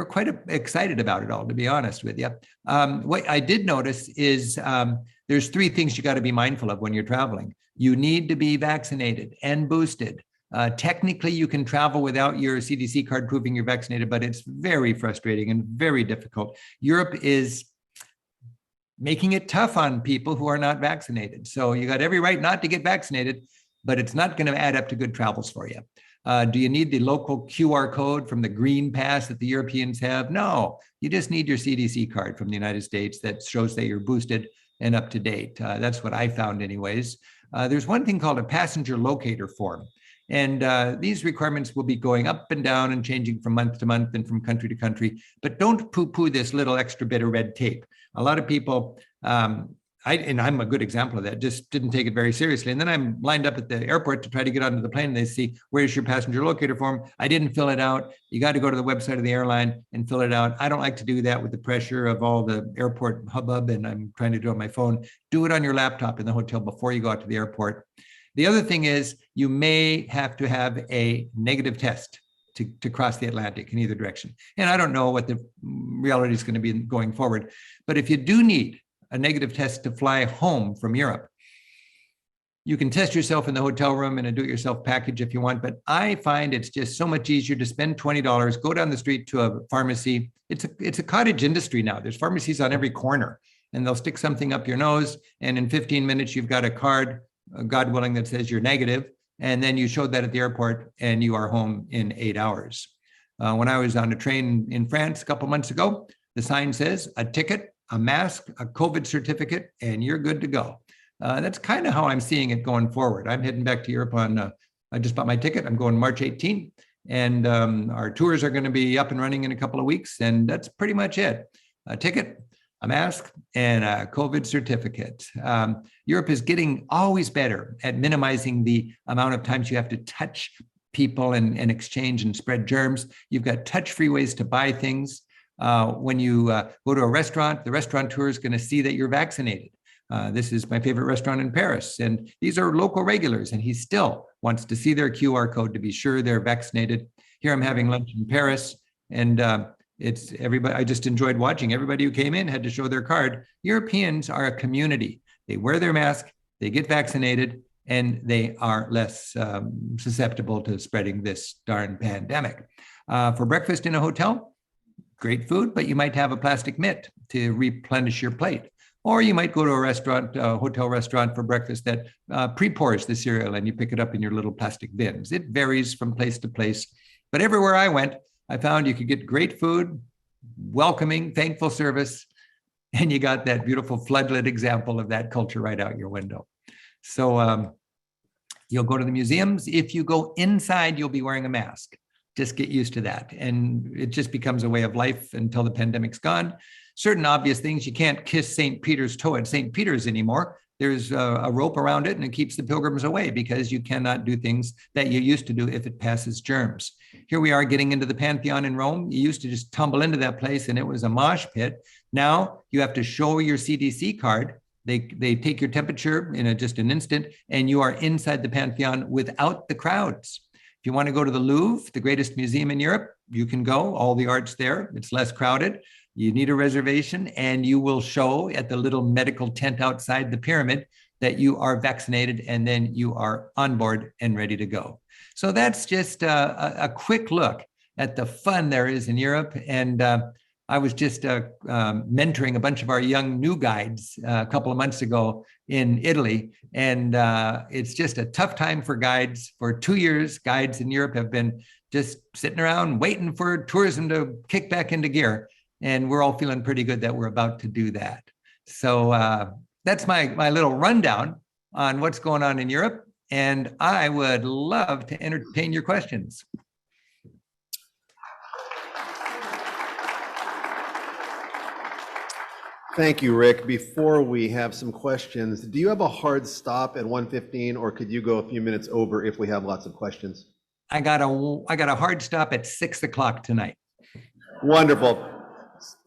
quite excited about it all, to be honest with you. What I did notice is there's three things you got to be mindful of when you're traveling. You need to be vaccinated and boosted. Technically, you can travel without your CDC card proving you're vaccinated, but it's very frustrating and very difficult. Europe is making it tough on people who are not vaccinated. So you got every right not to get vaccinated, but it's not going to add up to good travels for you. Do you need the local QR code from the green pass that the Europeans have? No, you just need your CDC card from the United States that shows that you're boosted and up to date. That's what I found anyways. There's one thing called a passenger locator form. And these requirements will be going up and down and changing from month to month and from country to country. But don't poo-poo this little extra bit of red tape. A lot of people, and I'm a good example of that, just didn't take it very seriously. And then I'm lined up at the airport to try to get onto the plane and they see, where's your passenger locator form? I didn't fill it out. You got to go to the website of the airline and fill it out. I don't like to do that with the pressure of all the airport hubbub and I'm trying to do it on my phone. Do it on your laptop in the hotel before you go out to the airport. The other thing is you may have to have a negative test to cross the Atlantic in either direction. And I don't know what the reality is going to be going forward. But if you do need a negative test to fly home from Europe, you can test yourself in the hotel room in a do-it-yourself package if you want. But I find it's just so much easier to spend $20, go down the street to a pharmacy. It's a cottage industry now. There's pharmacies on every corner and they'll stick something up your nose. And in 15 minutes, you've got a card, God willing, that says you're negative, and then you showed that at the airport and you are home in 8 hours. When I was on a train in France a couple months ago, the sign says a ticket, a mask, a COVID certificate, and you're good to go. That's kind of how I'm seeing it going forward. I'm heading back to Europe I just bought my ticket. I'm going March 18th, and our tours are going to be up and running in a couple of weeks, and that's pretty much it. A ticket, a mask, and a COVID certificate. Europe is getting always better at minimizing the amount of times you have to touch people and exchange and spread germs. You've got touch-free ways to buy things. When you go to a restaurant, the restaurateur is going to see that you're vaccinated. This is my favorite restaurant in Paris, and these are local regulars, and he still wants to see their QR code to be sure they're vaccinated. Here I'm having lunch in Paris, and it's everybody. I just enjoyed watching. Everybody who came in had to show their card. Europeans are a community. They wear their mask, they get vaccinated, and they are less susceptible to spreading this darn pandemic. For breakfast in a hotel, great food, but you might have a plastic mitt to replenish your plate. Or you might go to a restaurant, a hotel restaurant for breakfast that pre-pours the cereal and you pick it up in your little plastic bins. It varies from place to place. But everywhere I went, I found you could get great food, welcoming, thankful service, and you got that beautiful floodlit example of that culture right out your window. So you'll go to the museums. If you go inside, you'll be wearing a mask. Just get used to that. And it just becomes a way of life until the pandemic's gone. Certain obvious things, you can't kiss St. Peter's toe at St. Peter's anymore. There's a rope around it and it keeps the pilgrims away because you cannot do things that you used to do if it passes germs. Here we are getting into the Pantheon in Rome. You used to just tumble into that place and it was a mosh pit. Now you have to show your CDC card. They take your temperature in just an instant and you are inside the Pantheon without the crowds. If you want to go to the Louvre, the greatest museum in Europe, you can go. All the art's there. It's less crowded. You need a reservation and you will show at the little medical tent outside the pyramid that you are vaccinated and then you are on board and ready to go. So that's just a quick look at the fun there is in Europe. And I was just mentoring a bunch of our young new guides a couple of months ago in Italy. And it's just a tough time for guides. For 2 years, guides in Europe have been just sitting around waiting for tourism to kick back into gear. And we're all feeling pretty good that we're about to do that. So that's my little rundown on what's going on in Europe. And I would love to entertain your questions. Thank you, Rick. Before we have some questions, do you have a hard stop at 1:15, or could you go a few minutes over if we have lots of questions? I got a hard stop at 6 o'clock tonight. Wonderful.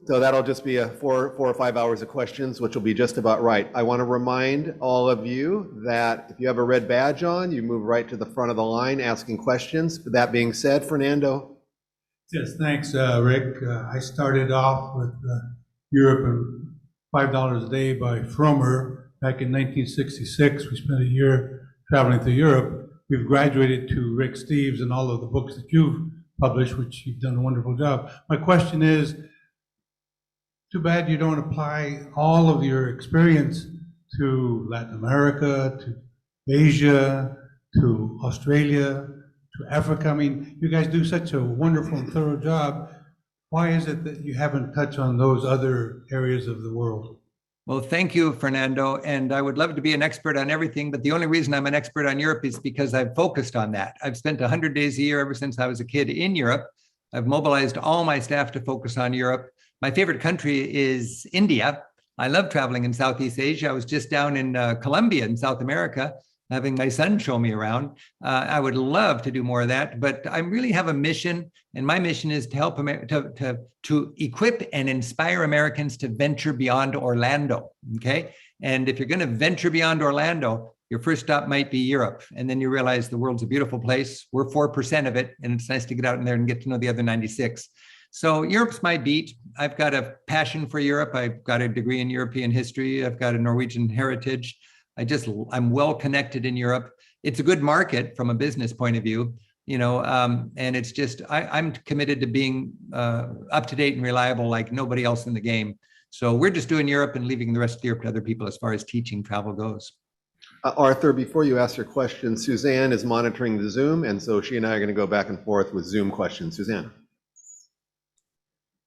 So that'll just be 4 or 5 hours of questions, which will be just about right. I want to remind all of you that if you have a red badge on, you move right to the front of the line asking questions. With that being said, Fernando. Yes, thanks, Rick. I started off with Europe and $5 a day by Frommer back in 1966. We spent a year traveling through Europe. We've graduated to Rick Steves and all of the books that you've published, which you've done a wonderful job. My question is, too bad you don't apply all of your experience to Latin America, to Asia, to Australia, to Africa. I mean, you guys do such a wonderful and thorough job. Why is it that you haven't touched on those other areas of the world? Well, thank you, Fernando. And I would love to be an expert on everything, but the only reason I'm an expert on Europe is because I've focused on that. I've spent 100 days a year ever since I was a kid in Europe. I've mobilized all my staff to focus on Europe. My favorite country is India. I love traveling in Southeast Asia. I was just down in Colombia in South America, having my son show me around. I would love to do more of that, but I really have a mission, and my mission is to help to equip and inspire Americans to venture beyond Orlando, okay? And if you're gonna venture beyond Orlando, your first stop might be Europe, and then you realize the world's a beautiful place. We're 4% of it, and it's nice to get out in there and get to know the other 96. So Europe's my beat. I've got a passion for Europe. I've got a degree in European history. I've got a Norwegian heritage. I'm well connected in Europe. It's a good market from a business point of view, you know, and it's just, I'm committed to being up to date and reliable like nobody else in the game. So we're just doing Europe and leaving the rest of Europe to other people as far as teaching travel goes. Arthur, before you ask your question, Suzanne is monitoring the Zoom, and so she and I are going to go back and forth with Zoom questions. Suzanne.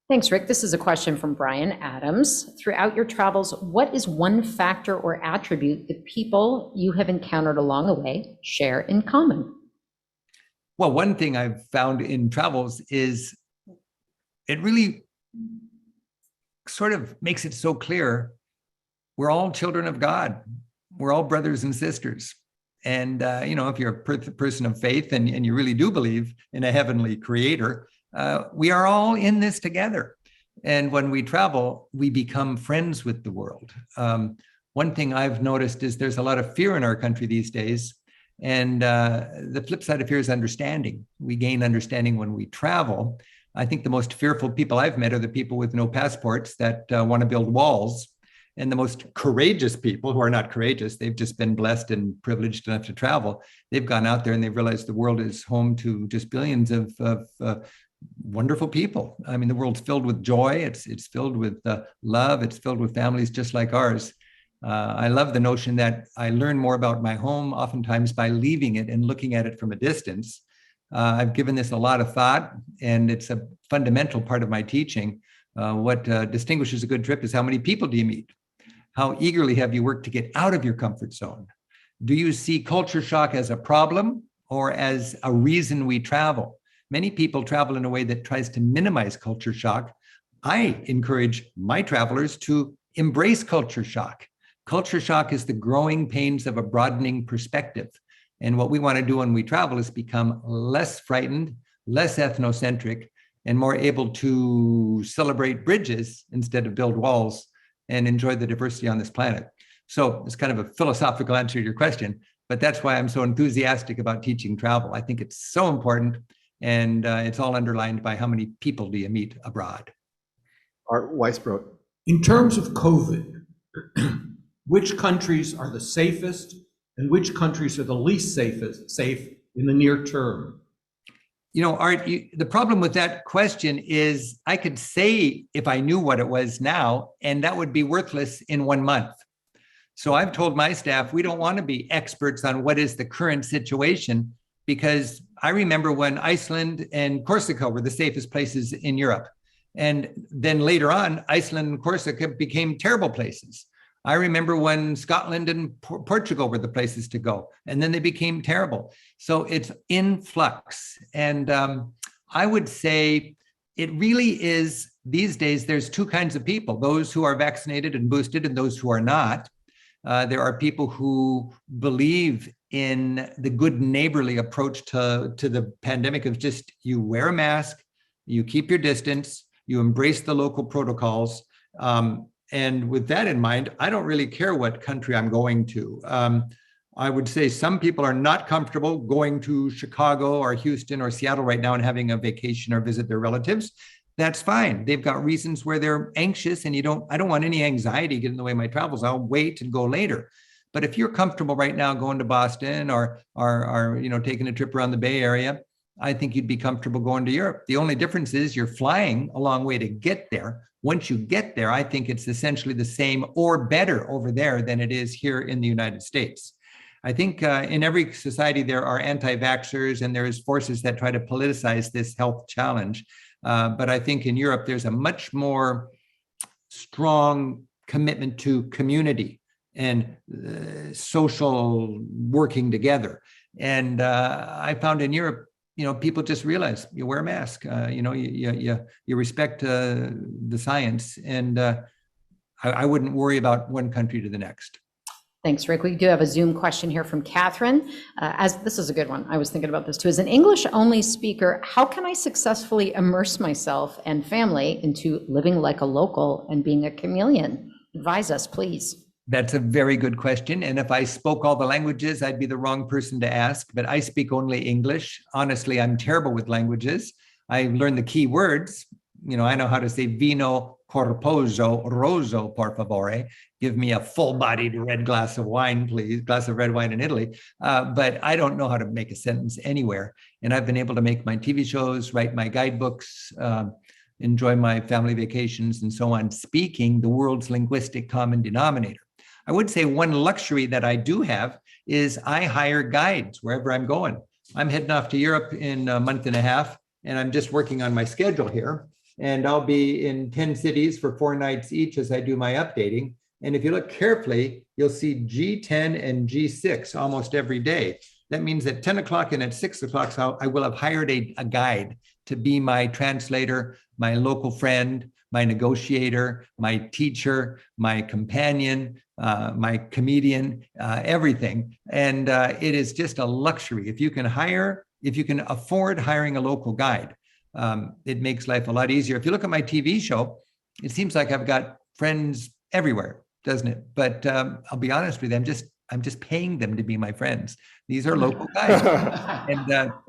Thanks, Rick. This is a question from Brian Adams. Throughout your travels, what is one factor or attribute that people you have encountered along the way share in common? Well, one thing I've found in travels is it really sort of makes it so clear we're all children of God. We're all brothers and sisters. And, you know, if you're a person of faith and you really do believe in a heavenly creator, we are all in this together. And when we travel, we become friends with the world. One thing I've noticed is there's a lot of fear in our country these days. And the flip side of fear is understanding. We gain understanding when we travel. I think the most fearful people I've met are the people with no passports that want to build walls. And the most courageous people who are not courageous, they've just been blessed and privileged enough to travel. They've gone out there and they've realized the world is home to just billions of wonderful people. I mean, the world's filled with joy. It's filled with love. It's filled with families just like ours. I love the notion that I learn more about my home oftentimes by leaving it and looking at it from a distance. I've given this a lot of thought, and it's a fundamental part of my teaching. What distinguishes a good trip is how many people do you meet? How eagerly have you worked to get out of your comfort zone? Do you see culture shock as a problem or as a reason we travel? Many people travel in a way that tries to minimize culture shock. I encourage my travelers to embrace culture shock. Culture shock is the growing pains of a broadening perspective. And what we want to do when we travel is become less frightened, less ethnocentric, and more able to celebrate bridges instead of build walls and enjoy the diversity on this planet. So it's kind of a philosophical answer to your question, but that's why I'm so enthusiastic about teaching travel. I think it's so important, and it's all underlined by how many people do you meet abroad. Art Weisbrot. In terms of COVID, which countries are the safest and which countries are the least safe in the near term? Art, the problem with that question is I could say if I knew what it was now, and that would be worthless in 1 month. So I've told my staff, we don't want to be experts on what is the current situation, because I remember when Iceland and Corsica were the safest places in Europe. And then later on, Iceland and Corsica became terrible places. I remember when Scotland and Portugal were the places to go, and then they became terrible. So it's in flux. And I would say it really is, these days, there's two kinds of people, those who are vaccinated and boosted and those who are not. There are people who believe in the good neighborly approach to the pandemic of just you wear a mask, you keep your distance, you embrace the local protocols. And with that in mind, I don't really care what country I'm going to. I would say some people are not comfortable going to Chicago or Houston or Seattle right now and having a vacation or visit their relatives. That's fine. They've got reasons where they're anxious, and I don't want any anxiety get in the way of my travels. I'll wait and go later. But if you're comfortable right now going to Boston or taking a trip around the Bay Area, I think you'd be comfortable going to Europe. The only difference is you're flying a long way to get there. Once you get there, I think it's essentially the same or better over there than it is here in the United States. I think in every society there are anti-vaxxers and there's forces that try to politicize this health challenge. But I think in Europe, there's a much more strong commitment to community and social working together. And I found in Europe, people just realize you wear a mask, you respect the science, and I wouldn't worry about one country to the next. Thanks, Rick. We do have a Zoom question here from Catherine. This is a good one. I was thinking about this too. As an English-only speaker, how can I successfully immerse myself and family into living like a local and being a chameleon? Advise us, please. That's a very good question. And if I spoke all the languages, I'd be the wrong person to ask, but I speak only English. Honestly, I'm terrible with languages. I learned the key words. I know how to say vino corposo rosso, por favore. Give me a full-bodied red glass of wine, please, glass of red wine in Italy. But I don't know how to make a sentence anywhere. And I've been able to make my TV shows, write my guidebooks, enjoy my family vacations, and so on, speaking the world's linguistic common denominator. I would say one luxury that I do have is I hire guides wherever I'm going. I'm heading off to Europe in a month and a half, and I'm just working on my schedule here. And I'll be in 10 cities for 4 nights each as I do my updating. And if you look carefully, you'll see G10 and G6 almost every day. That means at 10 o'clock and at 6 o'clock, I will have hired a guide to be my translator, my local friend, my negotiator, my teacher, my companion, my comedian, everything. And it is just a luxury. If you can afford hiring a local guide, it makes life a lot easier. If you look at my TV show, it seems like I've got friends everywhere, doesn't it? But I'll be honest with you, I'm just paying them to be my friends. These are local guys,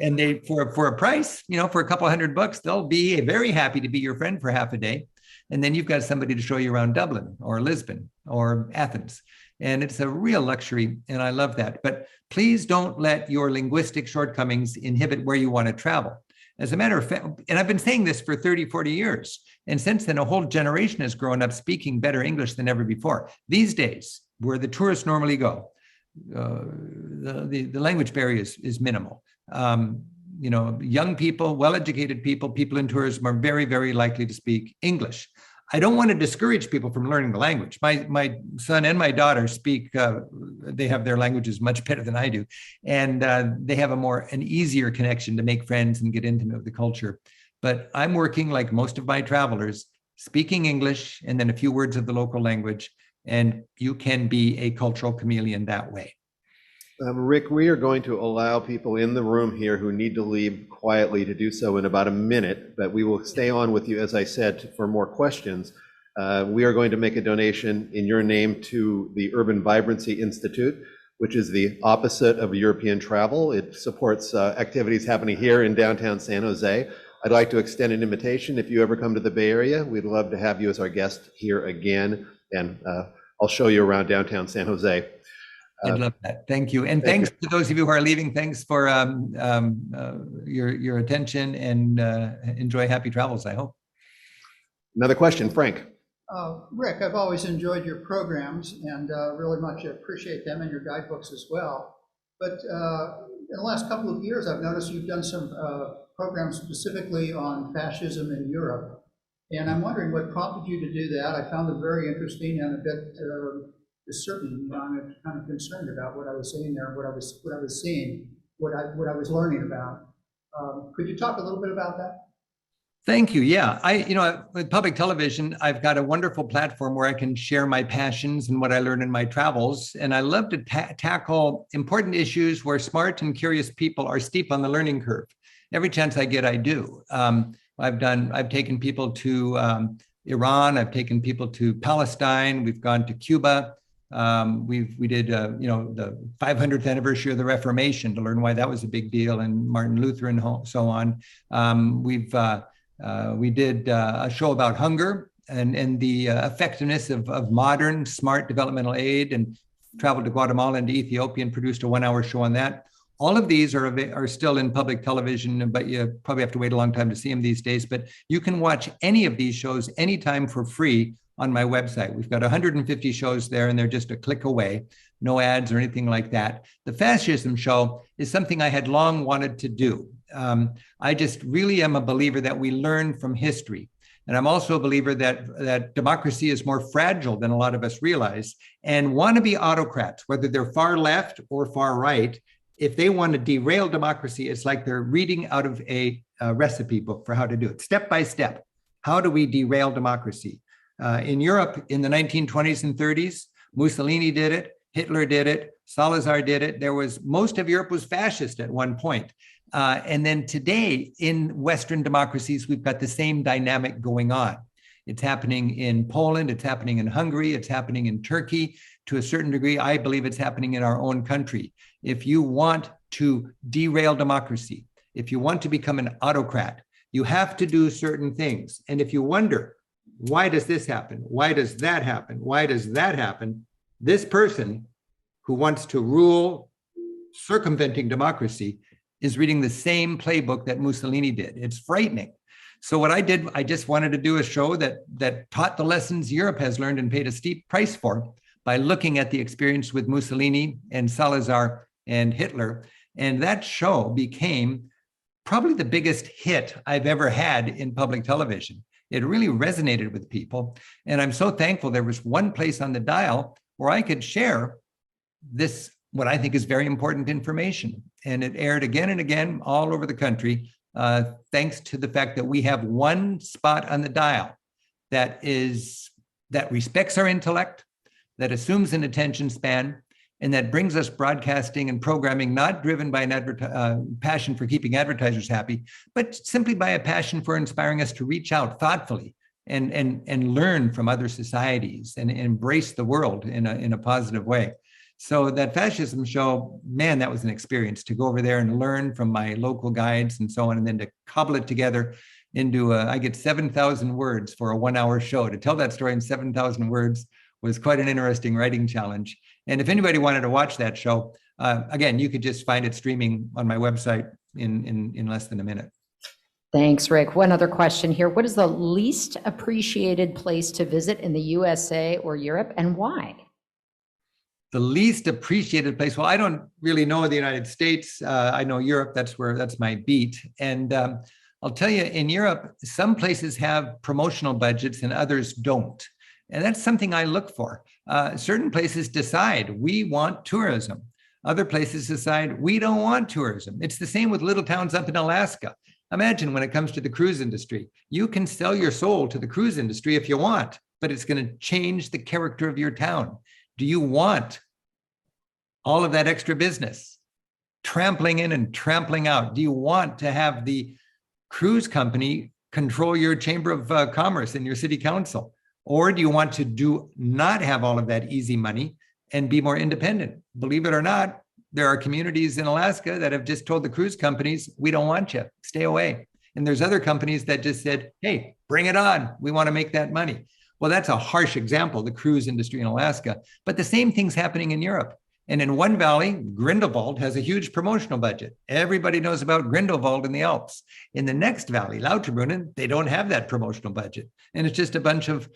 and they for a price, for a couple $100, they'll be very happy to be your friend for half a day, and then you've got somebody to show you around Dublin or Lisbon or Athens, and it's a real luxury, and I love that. But please don't let your linguistic shortcomings inhibit where you want to travel. As a matter of fact, and I've been saying this for 30, 40 years, and since then, a whole generation has grown up speaking better English than ever before. These days, where the tourists normally go, the language barrier is minimal. Young people, well-educated people in tourism are very, very likely to speak English. I don't want to discourage people from learning the language. My son and my daughter speak, they have their languages much better than I do. And they have an easier connection to make friends and get intimate with the culture. But I'm working like most of my travelers, speaking English and then a few words of the local language. And you can be a cultural chameleon that way. Rick, we are going to allow people in the room here who need to leave quietly to do so in about a minute, but we will stay on with you, as I said, for more questions. We are going to make a donation in your name to the Urban Vibrancy Institute, which is the opposite of European travel. It supports activities happening here in downtown San Jose. I'd like to extend an invitation. If you ever come to the Bay Area, we'd love to have you as our guest here again, and I'll show you around downtown San Jose. I'd love that. Thank you. And thanks to those of you who are leaving. Thanks for your attention, and enjoy happy travels, I hope. Another question, Frank. Rick, I've always enjoyed your programs and really much appreciate them and your guidebooks as well. But in the last couple of years, I've noticed you've done some programs specifically on fascism in Europe. And I'm wondering what prompted you to do that. I found them very interesting and a bit discerning. I'm kind of concerned about what I was seeing there, what I was seeing, what I was learning about. Could you talk a little bit about that? Thank you. Yeah, with public television, I've got a wonderful platform where I can share my passions and what I learned in my travels. And I love to tackle important issues where smart and curious people are steep on the learning curve. Every chance I get, I do. I've taken people to Iran. I've taken people to Palestine. We've gone to Cuba. We did, the 500th anniversary of the Reformation to learn why that was a big deal, and Martin Luther and so on. We did a show about hunger and the effectiveness of modern smart developmental aid, and traveled to Guatemala and to Ethiopia and produced a 1-hour show on that. All of these are still in public television, but you probably have to wait a long time to see them these days. But you can watch any of these shows anytime for free on my website. We've got 150 shows there, and they're just a click away, no ads or anything like that. The Fascism Show is something I had long wanted to do. I just really am a believer that we learn from history. And I'm also a believer that democracy is more fragile than a lot of us realize. And wannabe autocrats, whether they're far left or far right, if they want to derail democracy, it's like they're reading out of a recipe book for how to do it, step by step. How do we derail democracy? In Europe, in the 1920s and 30s, Mussolini did it, Hitler did it, Salazar did it. Most of Europe was fascist at one point. And then today, in Western democracies, we've got the same dynamic going on. It's happening in Poland, it's happening in Hungary, it's happening in Turkey. To a certain degree, I believe it's happening in our own country. If you want to derail democracy, if you want to become an autocrat, you have to do certain things. And if you wonder, why does this happen? Why does that happen? Why does that happen? This person who wants to rule circumventing democracy is reading the same playbook that Mussolini did. It's frightening. So what I did, I just wanted to do a show that taught the lessons Europe has learned and paid a steep price for by looking at the experience with Mussolini and Salazar and Hitler. And that show became probably the biggest hit I've ever had in public television. It really resonated with people. And I'm so thankful there was one place on the dial where I could share this, what I think is very important information. And it aired again and again all over the country, thanks to the fact that we have one spot on the dial that respects our intellect, that assumes an attention span, and that brings us broadcasting and programming not driven by an passion for keeping advertisers happy, but simply by a passion for inspiring us to reach out thoughtfully and learn from other societies and embrace the world in a positive way. So that Fascism Show, man, that was an experience to go over there and learn from my local guides and so on, and then to cobble it together into I get 7,000 words for a 1-hour show. To tell that story in 7,000 words was quite an interesting writing challenge. And if anybody wanted to watch that show, again, you could just find it streaming on my website in less than a minute. Thanks, Rick. One other question here. What is the least appreciated place to visit in the USA or Europe, and why? The least appreciated place. Well, I don't really know the United States. I know Europe. That's my beat. And I'll tell you, in Europe, some places have promotional budgets and others don't. And that's something I look for. Certain places decide we want tourism. Other places decide we don't want tourism. It's the same with little towns up in Alaska. Imagine when it comes to the cruise industry, you can sell your soul to the cruise industry if you want, but it's going to change the character of your town. Do you want all of that extra business trampling in and trampling out? Do you want to have the cruise company control your chamber of commerce and your city council? Or do you want to not have all of that easy money and be more independent? Believe it or not, there are communities in Alaska that have just told the cruise companies, we don't want you, stay away. And there's other companies that just said, hey, bring it on. We want to make that money. Well, that's a harsh example, the cruise industry in Alaska, but the same thing's happening in Europe. And in one valley, Grindelwald has a huge promotional budget. Everybody knows about Grindelwald in the Alps. In the next valley, Lauterbrunnen, they don't have that promotional budget. And it's just a bunch of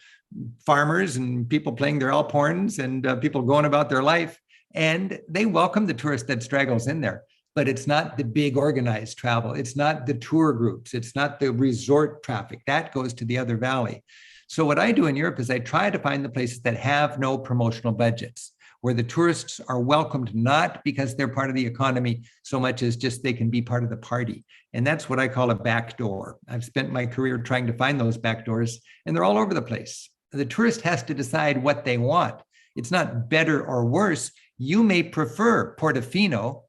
farmers and people playing their Alp horns and people going about their life. And they welcome the tourist that straggles in there. But it's not the big organized travel. It's not the tour groups. It's not the resort traffic. That goes to the other valley. So what I do in Europe is I try to find the places that have no promotional budgets, where the tourists are welcomed not because they're part of the economy so much as just they can be part of the party. And that's what I call a back door. I've spent my career trying to find those back doors, and they're all over the place. The tourist has to decide what they want. It's not better or worse. You may prefer Portofino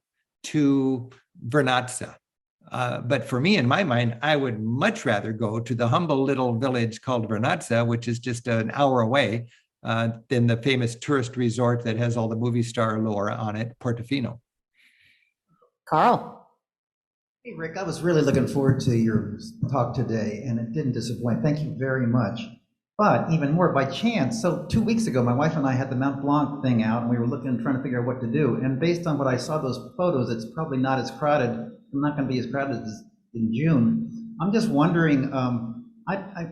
to Vernazza. But for me, in my mind, I would much rather go to the humble little village called Vernazza, which is just an hour away, than the famous tourist resort that has all the movie star lore on it, Portofino. Carl. Hey, Rick, I was really looking forward to your talk today, and it didn't disappoint. Thank you very much. But even more by chance, so 2 weeks ago, my wife and I had the Mont Blanc thing out, and we were looking, trying to figure out what to do. And based on what I saw those photos, it's probably not as crowded. I'm not going to be as crowded as in June. I'm just wondering,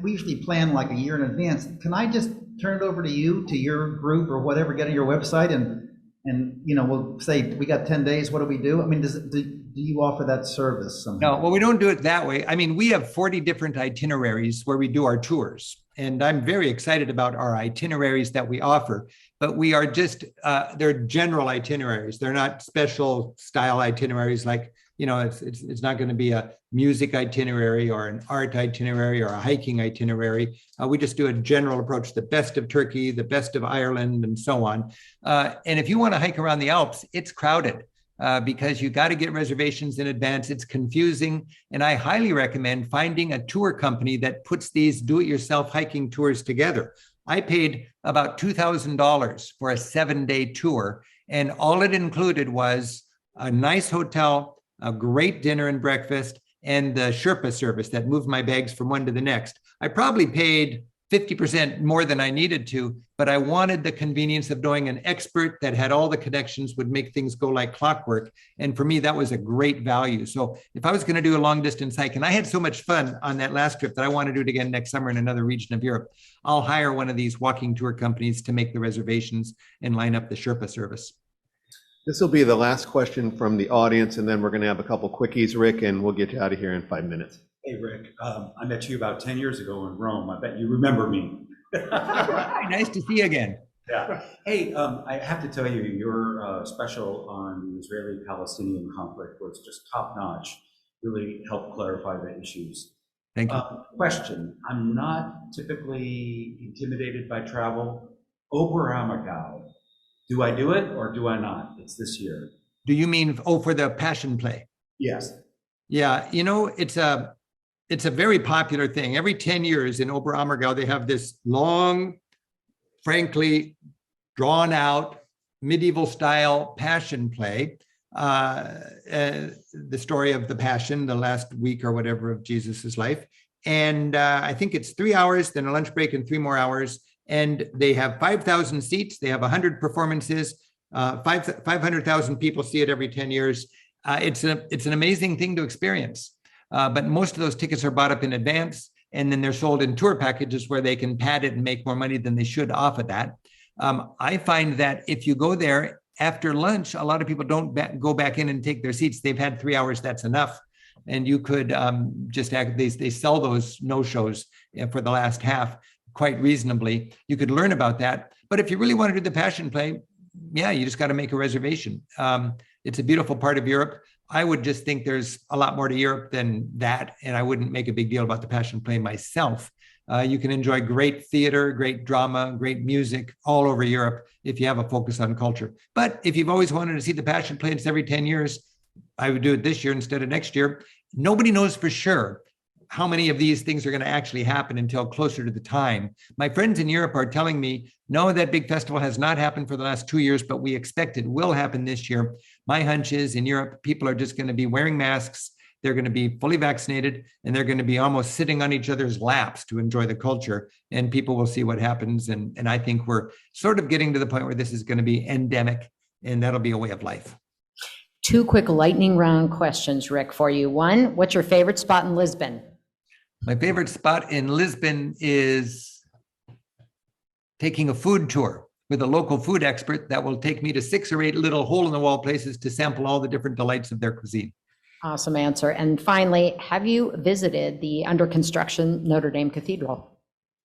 we usually plan like a year in advance. Can I just turn it over to you, to your group or whatever, get on your website and you know, we'll say we got 10 days, what do we do? I mean, do you offer that service somehow? No, well, we don't do it that way. I mean, we have 40 different itineraries where we do our tours. And I'm very excited about our itineraries that we offer, but we are just, they're general itineraries. They're not special style itineraries like, you know, it's not going to be a music itinerary or an art itinerary or a hiking itinerary. We just do a general approach, the best of Turkey, the best of Ireland, and so on. And if you want to hike around the Alps, it's crowded. Because you got to get reservations in advance. It's confusing. And I highly recommend finding a tour company that puts these do-it-yourself hiking tours together. I paid about $2,000 for a 7-day tour, and all it included was a nice hotel, a great dinner and breakfast, and the Sherpa service that moved my bags from one to the next. I probably paid 50% more than I needed to, but I wanted the convenience of knowing an expert that had all the connections, would make things go like clockwork. And for me, that was a great value. So if I was going to do a long distance hike, and I had so much fun on that last trip that I want to do it again next summer in another region of Europe, I'll hire one of these walking tour companies to make the reservations and line up the Sherpa service. This will be the last question from the audience, and then we're going to have a couple quickies, Rick, and we'll get you out of here in 5 minutes. Hey, Rick, I met you about 10 years ago in Rome. I bet you remember me. Nice to see you again. Yeah. Hey, I have to tell you, your special on the Israeli-Palestinian conflict was just top-notch. Really helped clarify the issues. Thank you. Question, I'm not typically intimidated by travel. Oberammergau, do I do it or do I not? It's this year. Do you mean, for the Passion Play? Yes. Yeah, you know, it's a very popular thing. Every 10 years in Oberammergau, they have this long, frankly, drawn out, medieval style passion play. The story of the Passion, the last week or whatever of Jesus's life. And I think it's 3 hours, then a lunch break and 3 more hours. And they have 5,000 seats. They have 100 performances. 500,000 people see it every 10 years. It's an amazing thing to experience. But most of those tickets are bought up in advance, and then they're sold in tour packages where they can pad it and make more money than they should off of that. I find that if you go there after lunch, a lot of people don't go back in and take their seats. They've had 3 hours, that's enough. And you could just they sell those no-shows for the last half quite reasonably. You could learn about that. But if you really want to do the Passion Play, yeah, you just got to make a reservation. It's a beautiful part of Europe. I would just think there's a lot more to Europe than that, and I wouldn't make a big deal about the Passion Play myself. You can enjoy great theater, great drama, great music all over Europe if you have a focus on culture. But if you've always wanted to see the Passion Play, it's every 10 years, I would do it this year instead of next year. Nobody knows for sure how many of these things are going to actually happen until closer to the time. My friends in Europe are telling me, no, that big festival has not happened for the last 2 years, but we expect it will happen this year. My hunch is in Europe, people are just going to be wearing masks. They're going to be fully vaccinated, and they're going to be almost sitting on each other's laps to enjoy the culture, and people will see what happens. And I think we're sort of getting to the point where this is going to be endemic, and that'll be a way of life. Two quick lightning round questions, Rick, for you. One, what's your favorite spot in Lisbon? My favorite spot in Lisbon is taking a food tour with a local food expert that will take me to 6 or 8 little hole-in-the-wall places to sample all the different delights of their cuisine. Awesome answer. And finally, have you visited the under construction Notre Dame Cathedral?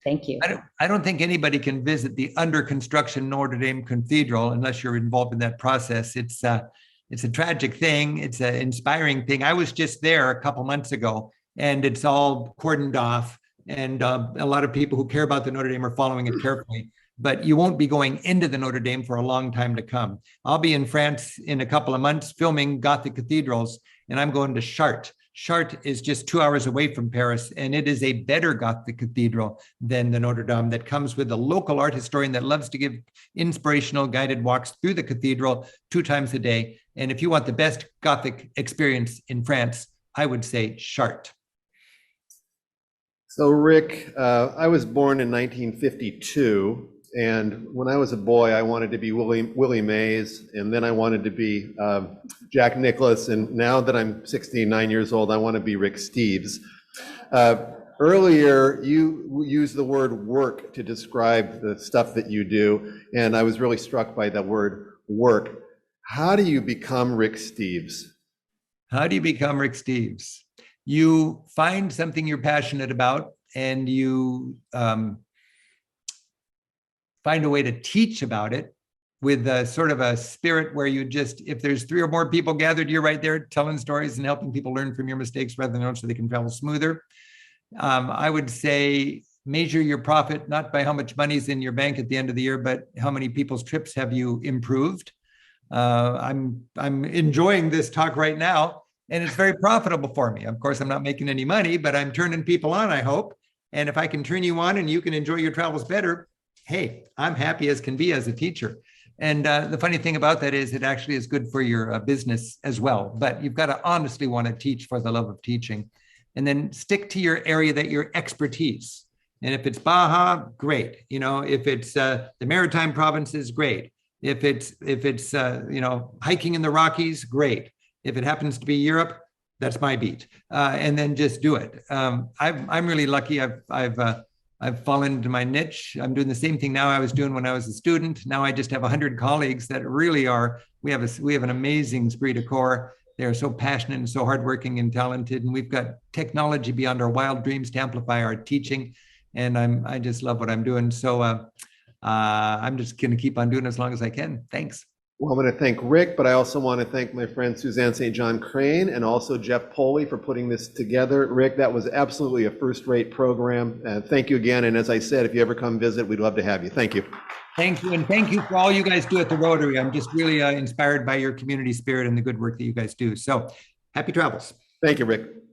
Thank you. I don't think anybody can visit the under construction Notre Dame Cathedral unless you're involved in that process. It's a tragic thing. It's an inspiring thing. I was just there a couple months ago, and it's all cordoned off. And a lot of people who care about the Notre Dame are following it carefully. But you won't be going into the Notre Dame for a long time to come. I'll be in France in a couple of months filming Gothic cathedrals, and I'm going to Chartres. Chartres is just 2 hours away from Paris, and it is a better Gothic cathedral than the Notre Dame, that comes with a local art historian that loves to give inspirational guided walks through the cathedral 2 times a day. And if you want the best Gothic experience in France, I would say Chartres. So Rick, I was born in 1952, and when I was a boy, I wanted to be Willie Mays, and then I wanted to be Jack Nicklaus, and now that I'm 69 years old, I want to be Rick Steves. Earlier, you used the word work to describe the stuff that you do, and I was really struck by the word work. How do you become Rick Steves? How do you become Rick Steves? You find something you're passionate about, and you find a way to teach about it with a sort of a spirit where you just, if there's 3 or more people gathered, you're right there telling stories and helping people learn from your mistakes rather than so they can travel smoother. I would say measure your profit not by how much money's in your bank at the end of the year, but how many people's trips have you improved. I'm enjoying this talk right now, and it's very profitable for me. Of course, I'm not making any money, but I'm turning people on, I hope. And if I can turn you on and you can enjoy your travels better, hey, I'm happy as can be as a teacher. And the funny thing about that is it actually is good for your business as well. But you've got to honestly want to teach for the love of teaching. And then stick to your area that your expertise. And if it's Baja, great. You know, if it's the Maritime Provinces, great. If it's hiking in the Rockies, great. If it happens to be Europe, that's my beat. And then just do it. I'm really lucky. I've fallen into my niche. I'm doing the same thing now I was doing when I was a student. Now I just have 100 colleagues that really are, we have an amazing esprit de corps. They're so passionate and so hardworking and talented. And we've got technology beyond our wild dreams to amplify our teaching. And I just love what I'm doing. So I'm just going to keep on doing it as long as I can. Thanks. Well, I'm going to thank Rick, but I also want to thank my friend Suzanne St. John Crane and also Jeff Poley for putting this together. Rick, that was absolutely a first-rate program. Thank you again. And as I said, if you ever come visit, we'd love to have you. Thank you. Thank you. And thank you for all you guys do at the Rotary. I'm just really inspired by your community spirit and the good work that you guys do. So happy travels. Thank you, Rick.